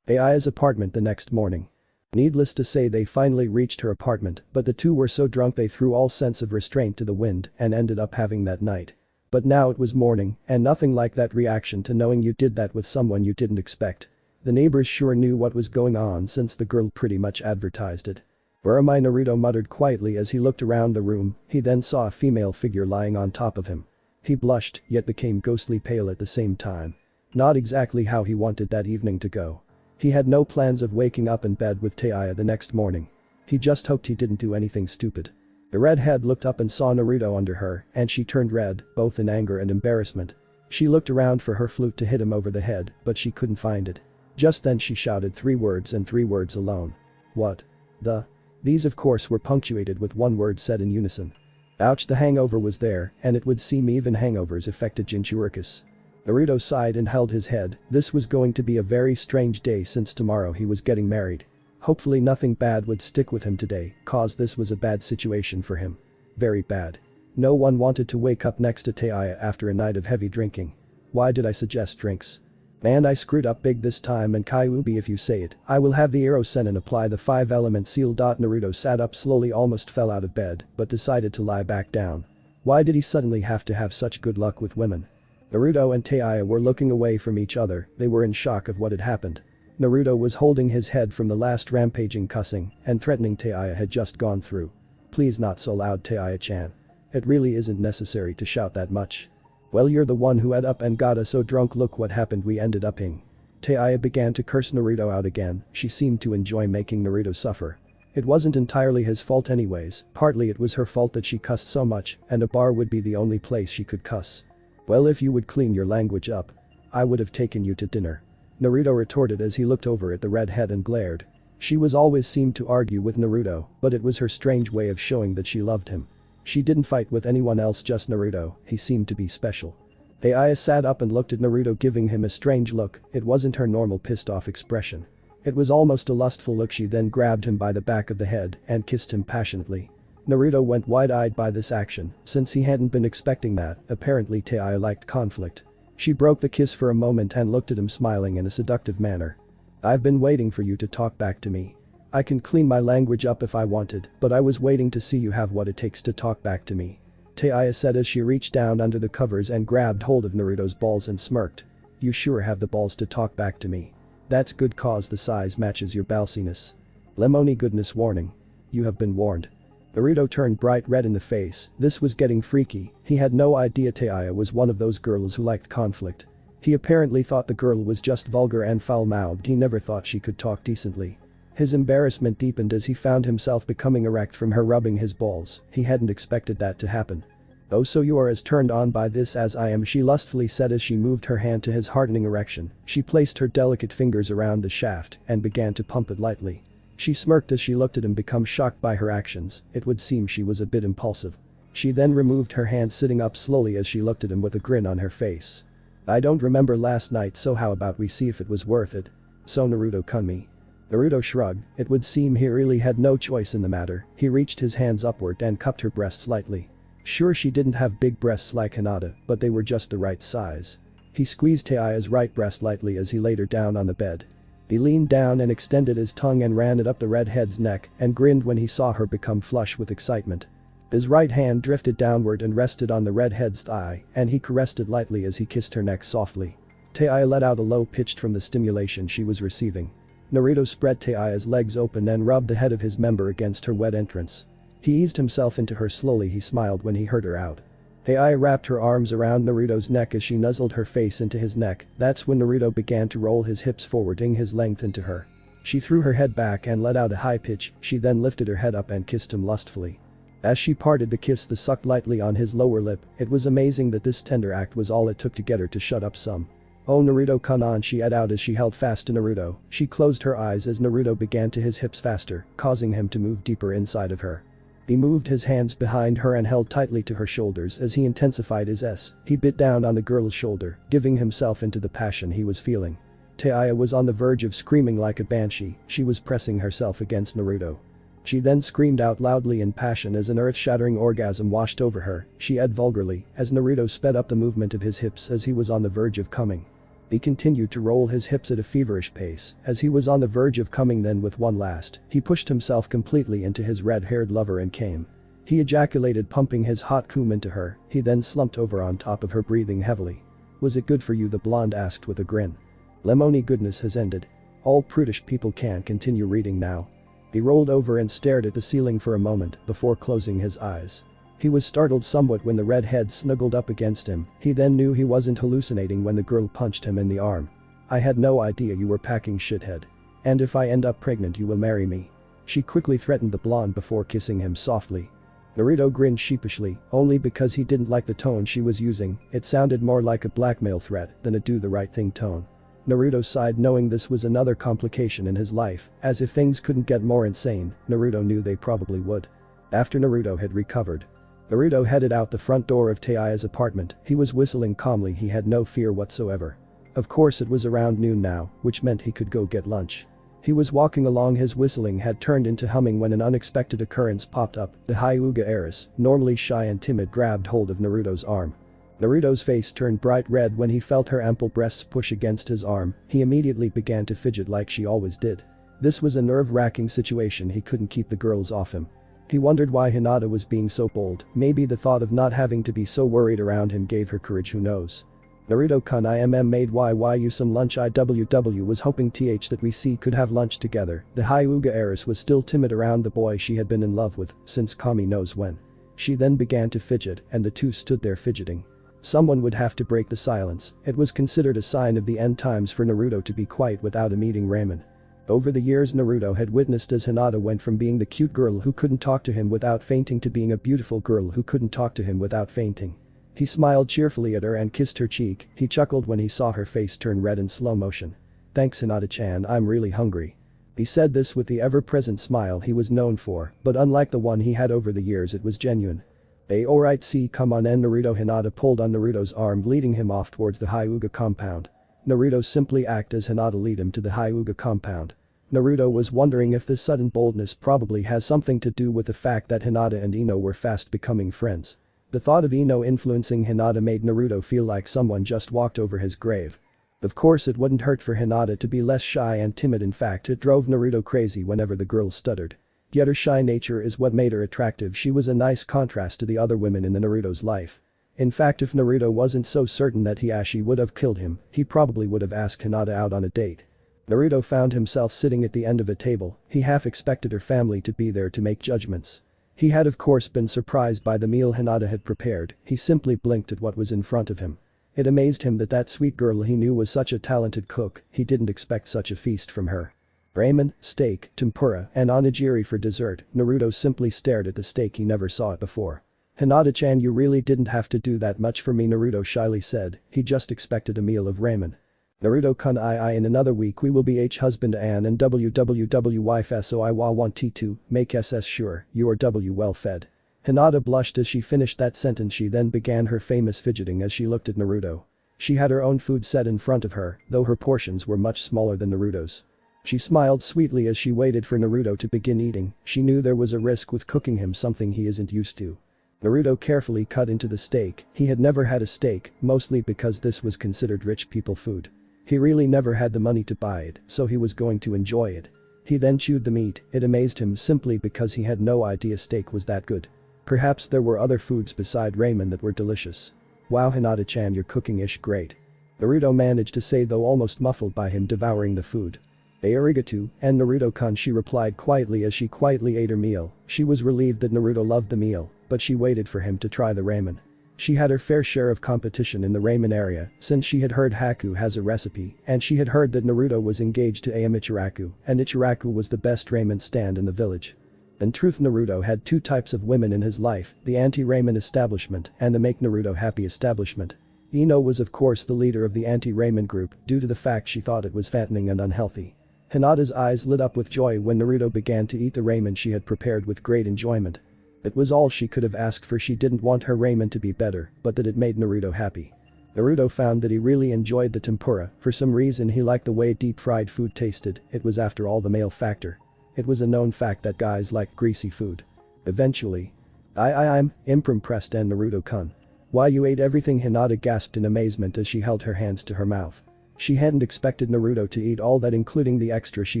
Aiya's apartment the next morning. Needless to say, they finally reached her apartment, but the two were so drunk they threw all sense of restraint to the wind and ended up having that night. But now it was morning, and nothing like that reaction to knowing you did that with someone you didn't expect. The neighbors sure knew what was going on since the girl pretty much advertised it. "Where am I?" Naruto muttered quietly as he looked around the room. He then saw a female figure lying on top of him. He blushed, yet became ghostly pale at the same time. Not exactly how he wanted that evening to go. He had no plans of waking up in bed with Taya the next morning. He just hoped he didn't do anything stupid. The redhead looked up and saw Naruto under her, and she turned red, both in anger and embarrassment. She looked around for her flute to hit him over the head, but she couldn't find it. Just then she shouted 3 words and 3 words alone. "What? The?" These of course were punctuated with 1 word said in unison. Ouch, the hangover was there, and it would seem even hangovers affected Jinchurikis. Naruto sighed and held his head. This was going to be a very strange day since tomorrow he was getting married. Hopefully nothing bad would stick with him today, cause this was a bad situation for him. Very bad. No one wanted to wake up next to Taya after a night of heavy drinking. Why did I suggest drinks? Man, I screwed up big this time, and Kyuubi if you say it. I will have the Ero Sennin apply the 5-element seal. Naruto sat up slowly, almost fell out of bed, but decided to lie back down. Why did he suddenly have to have such good luck with women? Naruto and Taya were looking away from each other. They were in shock of what had happened. Naruto was holding his head from the last rampaging cussing and threatening Taya had just gone through. Please not so loud, Taya-chan. It really isn't necessary to shout that much. Well, you're the one who ate up and got us so drunk. Look what happened, we ended up ing. Taya began to curse Naruto out again. She seemed to enjoy making Naruto suffer. It wasn't entirely his fault anyways, partly it was her fault that she cussed so much, and a bar would be the only place she could cuss. Well, if you would clean your language up, I would have taken you to dinner. Naruto retorted as he looked over at the redhead and glared. She was always seemed to argue with Naruto, but it was her strange way of showing that she loved him. She didn't fight with anyone else, just Naruto. He seemed to be special. Aya sat up and looked at Naruto, giving him a strange look. It wasn't her normal pissed off expression. It was almost a lustful look. She then grabbed him by the back of the head and kissed him passionately. Naruto went wide-eyed by this action, since he hadn't been expecting that. Apparently Taya liked conflict. She broke the kiss for a moment and looked at him, smiling in a seductive manner. I've been waiting for you to talk back to me. I can clean my language up if I wanted, but I was waiting to see you have what it takes to talk back to me. Taya said as she reached down under the covers and grabbed hold of Naruto's balls and smirked. You sure have the balls to talk back to me. That's good, cause the size matches your balsiness. Lemony goodness warning. You have been warned. Naruto turned bright red in the face. This was getting freaky. He had no idea Taya was one of those girls who liked conflict. He apparently thought the girl was just vulgar and foul-mouthed. He never thought she could talk decently. His embarrassment deepened as he found himself becoming erect from her rubbing his balls. He hadn't expected that to happen. Oh, so you are as turned on by this as I am, she lustfully said as she moved her hand to his hardening erection. She placed her delicate fingers around the shaft and began to pump it lightly. She smirked as she looked at him, become shocked by her actions. It would seem she was a bit impulsive. She then removed her hand, sitting up slowly as she looked at him with a grin on her face. I don't remember last night, so how about we see if it was worth it? So Naruto-kun me. Naruto shrugged. It would seem he really had no choice in the matter. He reached his hands upward and cupped her breasts lightly. Sure, she didn't have big breasts like Hinata, but they were just the right size. He squeezed Taya's right breast lightly as he laid her down on the bed. He leaned down and extended his tongue and ran it up the redhead's neck and grinned when he saw her become flush with excitement. His right hand drifted downward and rested on the redhead's thigh, and he caressed it lightly as he kissed her neck softly. Taya let out a low pitch from the stimulation she was receiving. Naruto spread Taya's legs open and rubbed the head of his member against her wet entrance. He eased himself into her slowly. He smiled when he heard her out. Taya wrapped her arms around Naruto's neck as she nuzzled her face into his neck. That's when Naruto began to roll his hips forwarding his length into her. She threw her head back and let out a high pitch. She then lifted her head up and kissed him lustfully. As she parted the kiss, the sucked lightly on his lower lip. It was amazing that this tender act was all it took to get her to shut up some. Oh, Naruto-kun on, she let out as she held fast to Naruto. She closed her eyes as Naruto began to his hips faster, causing him to move deeper inside of her. He moved his hands behind her and held tightly to her shoulders as he intensified his S. He bit down on the girl's shoulder, giving himself into the passion he was feeling. Taya was on the verge of screaming like a banshee. She was pressing herself against Naruto. She then screamed out loudly in passion as an earth-shattering orgasm washed over her. She ed vulgarly as Naruto sped up the movement of his hips as he was on the verge of coming. He continued to roll his hips at a feverish pace as he was on the verge of coming. Then with one last, he pushed himself completely into his red-haired lover and came. He ejaculated, pumping his hot cum into her. He then slumped over on top of her, breathing heavily. Was it good for you? The blonde asked with a grin. Lemony goodness has ended. All prudish people can continue reading now. He rolled over and stared at the ceiling for a moment before closing his eyes. He was startled somewhat when the redhead snuggled up against him, he then knew he wasn't hallucinating when the girl punched him in the arm. "I had no idea you were packing, shithead. And if I end up pregnant you will marry me." She quickly threatened the blonde before kissing him softly. Naruto grinned sheepishly, only because he didn't like the tone she was using, it sounded more like a blackmail threat than a do the right thing tone. Naruto sighed knowing this was another complication in his life, as if things couldn't get more insane, Naruto knew they probably would. After Naruto had recovered, Naruto headed out the front door of Teiya's apartment, he was whistling calmly, he had no fear whatsoever. Of course it was around noon now, which meant he could go get lunch. He was walking along, his whistling had turned into humming when an unexpected occurrence popped up. The Hyuga heiress, normally shy and timid, grabbed hold of Naruto's arm. Naruto's face turned bright red when he felt her ample breasts push against his arm, he immediately began to fidget like she always did. This was a nerve-wracking situation, he couldn't keep the girls off him. He wondered why Hinata was being so bold, maybe the thought of not having to be so worried around him gave her courage, who knows. Naruto-kun, made you some lunch. IWW was hoping that we could have lunch together. The Hyuga heiress was still timid around the boy she had been in love with since Kami knows when. She then began to fidget and the two stood there fidgeting. Someone would have to break the silence, it was considered a sign of the end times for Naruto to be quiet without meeting Ramen. Over the years Naruto had witnessed as Hinata went from being the cute girl who couldn't talk to him without fainting to being a beautiful girl who couldn't talk to him without fainting. He smiled cheerfully at her and kissed her cheek, he chuckled when he saw her face turn red in slow motion. "Thanks Hinata-chan, I'm really hungry." He said this with the ever-present smile he was known for, but unlike the one he had over the years, it was genuine. Alright, see, come on in." Hinata pulled on Naruto's arm, leading him off towards the Hyuga compound. Naruto simply acted as Hinata lead him to the Hyuga compound. Naruto was wondering if this sudden boldness probably has something to do with the fact that Hinata and Ino were fast becoming friends. The thought of Ino influencing Hinata made Naruto feel like someone just walked over his grave. Of course it wouldn't hurt for Hinata to be less shy and timid, in fact it drove Naruto crazy whenever the girl stuttered. Yet her shy nature is what made her attractive, she was a nice contrast to the other women in Naruto's life. In fact, if Naruto wasn't so certain that Hiashi would have killed him, he probably would have asked Hinata out on a date. Naruto found himself sitting at the end of a table, he half expected her family to be there to make judgments. He had of course been surprised by the meal Hinata had prepared, he simply blinked at what was in front of him. It amazed him that sweet girl he knew was such a talented cook, he didn't expect such a feast from her. Ramen, steak, tempura, and onigiri for dessert, Naruto simply stared at the steak, he never saw it before. "Hinata-chan, you really didn't have to do that much for me," Naruto shyly said, he just expected a meal of ramen. "Naruto-kun, in another week we will be husband and wife, so I want to make sure you are well fed." Hinata blushed as she finished that sentence, she then began her famous fidgeting as she looked at Naruto. She had her own food set in front of her, though her portions were much smaller than Naruto's. She smiled sweetly as she waited for Naruto to begin eating, she knew there was a risk with cooking him something he isn't used to. Naruto carefully cut into the steak, he had never had a steak, mostly because this was considered rich people food. He really never had the money to buy it, so he was going to enjoy it. He then chewed the meat, it amazed him simply because he had no idea steak was that good. Perhaps there were other foods beside ramen that were delicious. "Wow, Hinata-chan, your cooking is great." Naruto managed to say, though almost muffled by him devouring the food. "Arigato," and Naruto-kun, she replied quietly as she quietly ate her meal. She was relieved that Naruto loved the meal, but she waited for him to try the ramen. She had her fair share of competition in the ramen area, since she had heard Haku has a recipe, and she had heard that Naruto was engaged to Ayame Ichiraku, and Ichiraku was the best ramen stand in the village. In truth, Naruto had two types of women in his life, the anti-ramen establishment and the make Naruto happy establishment. Ino was of course the leader of the anti-ramen group due to the fact she thought it was fattening and unhealthy. Hinata's eyes lit up with joy when Naruto began to eat the ramen she had prepared with great enjoyment. It was all she could have asked for, she didn't want her ramen to be better, but that it made Naruto happy. Naruto found that he really enjoyed the tempura, for some reason he liked the way deep-fried food tasted, it was after all the male factor. It was a known fact that guys like greasy food. Eventually. I'm impressed and Naruto-kun. Why, you ate everything, Hinata gasped in amazement as she held her hands to her mouth. She hadn't expected Naruto to eat all that, including the extra she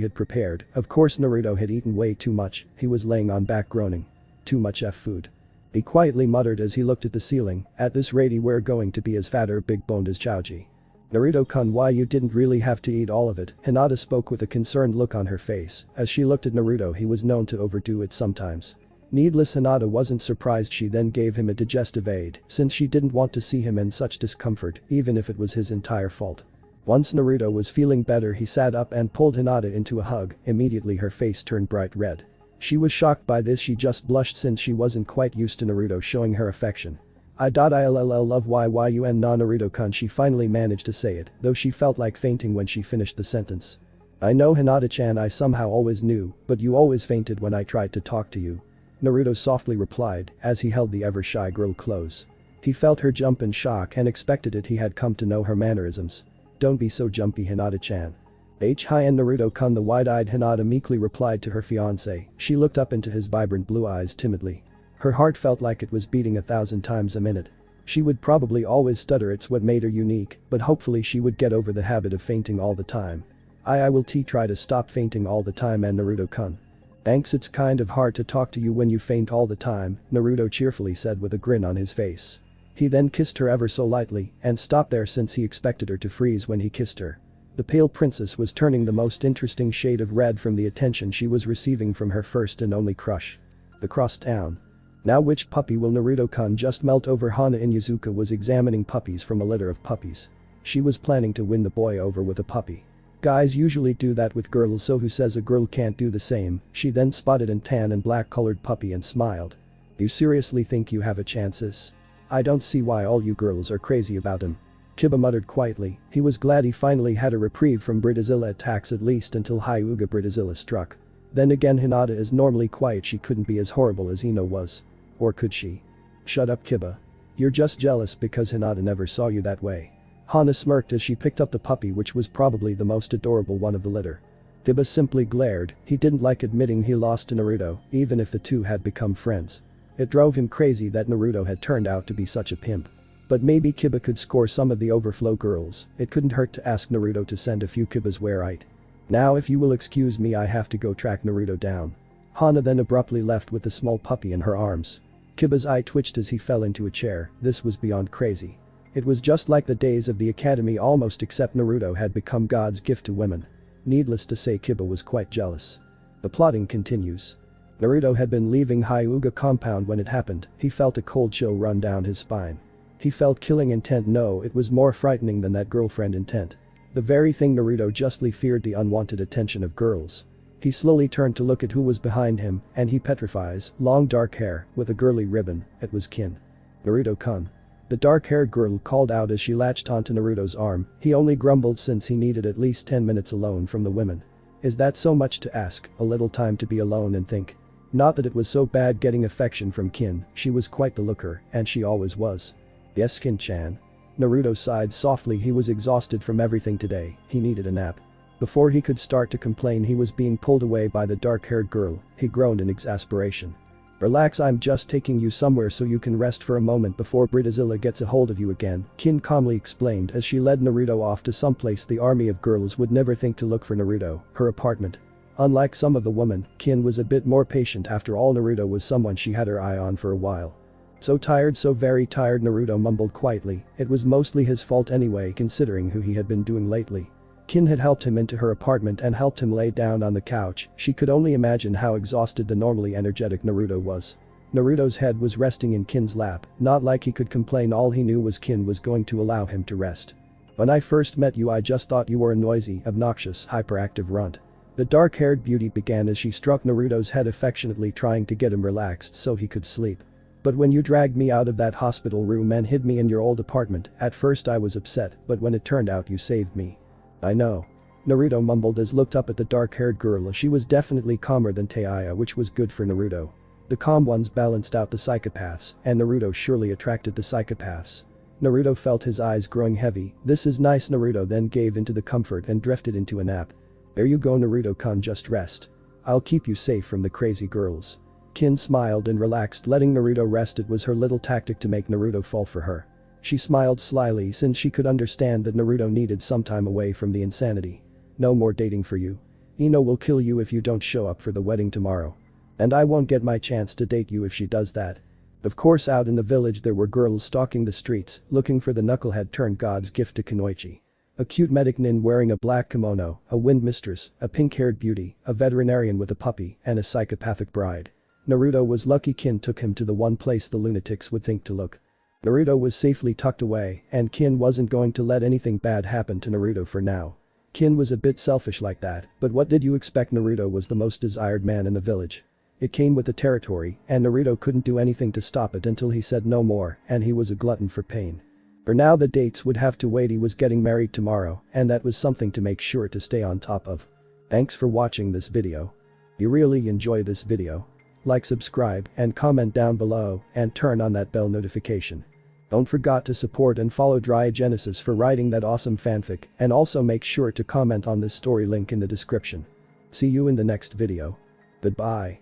had prepared. Of course Naruto had eaten way too much, he was laying on back groaning. Too much food. He quietly muttered as he looked at the ceiling, at this rate we're going to be as fat or big boned as Chaoji. Naruto-kun, why you didn't really have to eat all of it, Hinata spoke with a concerned look on her face. As she looked at Naruto, he was known to overdo it sometimes. Needless, Hinata wasn't surprised. She then gave him a digestive aid, since she didn't want to see him in such discomfort, even if it was his entire fault. Once Naruto was feeling better, he sat up and pulled Hinata into a hug. Immediately her face turned bright red. She was shocked by this. She just blushed since she wasn't quite used to Naruto showing her affection. ILLL love YYUN na Naruto-kun, she finally managed to say it, though she felt like fainting when she finished the sentence. I know, Hinata-chan, I somehow always knew, but you always fainted when I tried to talk to you. Naruto softly replied, as he held the ever-shy girl close. He felt her jump in shock and expected it. He had come to know her mannerisms. Don't be so jumpy, Hinata-chan. Hi, and Naruto-kun, the wide-eyed Hinata meekly replied to her fiancé. She looked up into his vibrant blue eyes timidly. Her heart felt like it was beating 1,000 times a minute. She would probably always stutter, it's what made her unique, but hopefully she would get over the habit of fainting all the time. I will try to stop fainting all the time, and Naruto-kun. Thanks, it's kind of hard to talk to you when you faint all the time, Naruto cheerfully said with a grin on his face. He then kissed her ever so lightly and stopped there since he expected her to freeze when he kissed her. The pale princess was turning the most interesting shade of red from the attention she was receiving from her first and only crush. Across town. Now which puppy will Naruto-kun just melt over? Hana Inuzuka was examining puppies from a litter of puppies. She was planning to win the boy over with a puppy. Guys usually do that with girls, so who says a girl can't do the same? She then spotted a tan and black colored puppy and smiled. You seriously think you have a chance? I don't see why all you girls are crazy about him. Kiba muttered quietly. He was glad he finally had a reprieve from Bridezilla attacks, at least until Hyuga Bridezilla struck. Then again, Hinata is normally quiet. She couldn't be as horrible as Ino was. Or could she? Shut up, Kiba. You're just jealous because Hinata never saw you that way. Hana smirked as she picked up the puppy, which was probably the most adorable one of the litter. Kiba simply glared. He didn't like admitting he lost to Naruto, even if the two had become friends. It drove him crazy that Naruto had turned out to be such a pimp. But maybe Kiba could score some of the overflow girls. It couldn't hurt to ask Naruto to send a few Kibas where I'd. Now if you will excuse me, I have to go track Naruto down. Hana then abruptly left with the small puppy in her arms. Kiba's eye twitched as he fell into a chair. This was beyond crazy. It was just like the days of the academy almost, except Naruto had become God's gift to women. Needless to say, Kiba was quite jealous. The plotting continues. Naruto had been leaving Hyuga compound when it happened. He felt a cold chill run down his spine. He felt killing intent. No, it was more frightening than that girlfriend intent. The very thing Naruto justly feared, the unwanted attention of girls. He slowly turned to look at who was behind him, and he petrifies, long dark hair, with a girly ribbon. It was Kin. Naruto-kun. The dark-haired girl called out as she latched onto Naruto's arm. He only grumbled since he needed at least 10 minutes alone from the women. Is that so much to ask? A little time to be alone and think. Not that it was so bad getting affection from Kin, she was quite the looker, and she always was. Yes, Kin-chan. Naruto sighed softly. He was exhausted from everything today. He needed a nap. Before he could start to complain, he was being pulled away by the dark-haired girl. He groaned in exasperation. Relax, I'm just taking you somewhere so you can rest for a moment before Bridezilla gets a hold of you again, Kin calmly explained as she led Naruto off to someplace the army of girls would never think to look for Naruto, her apartment. Unlike some of the women, Kin was a bit more patient. After all, Naruto was someone she had her eye on for a while. So tired, so very tired, Naruto mumbled quietly. It was mostly his fault anyway, considering who he had been doing lately. Kin had helped him into her apartment and helped him lay down on the couch. She could only imagine how exhausted the normally energetic Naruto was. Naruto's head was resting in Kin's lap, not like he could complain. All he knew was Kin was going to allow him to rest. When I first met you, I just thought you were a noisy, obnoxious, hyperactive runt. The dark-haired beauty began as she stroked Naruto's head affectionately, trying to get him relaxed so he could sleep. But when you dragged me out of that hospital room and hid me in your old apartment, at first I was upset, but when it turned out you saved me. I know. Naruto mumbled as looked up at the dark-haired girl. She was definitely calmer than Taiya, which was good for Naruto. The calm ones balanced out the psychopaths, and Naruto surely attracted the psychopaths. Naruto felt his eyes growing heavy. This is nice. Naruto then gave into the comfort and drifted into a nap. There you go, Naruto-kun, just rest. I'll keep you safe from the crazy girls. Kin smiled and relaxed, letting Naruto rest. It was her little tactic to make Naruto fall for her. She smiled slyly since she could understand that Naruto needed some time away from the insanity. No more dating for you. Ino will kill you if you don't show up for the wedding tomorrow. And I won't get my chance to date you if she does that. Of course, out in the village there were girls stalking the streets, looking for the knucklehead turned God's gift to Kunoichi. A cute medic nin wearing a black kimono, a wind mistress, a pink-haired beauty, a veterinarian with a puppy, and a psychopathic bride. Naruto was lucky Kin took him to the one place the lunatics would think to look. Naruto was safely tucked away, and Kin wasn't going to let anything bad happen to Naruto for now. Kin was a bit selfish like that, but what did you expect? Naruto was the most desired man in the village. It came with the territory, and Naruto couldn't do anything to stop it until he said no more, and he was a glutton for pain. For now the dates would have to wait. He was getting married tomorrow, and that was something to make sure to stay on top of. Thanks for watching this video. If you really enjoy this video, like, subscribe, and comment down below, and turn on that bell notification. Don't forget to support and follow Dry Genesis for writing that awesome fanfic, and also make sure to comment on this story, link in the description. See you in the next video. Goodbye.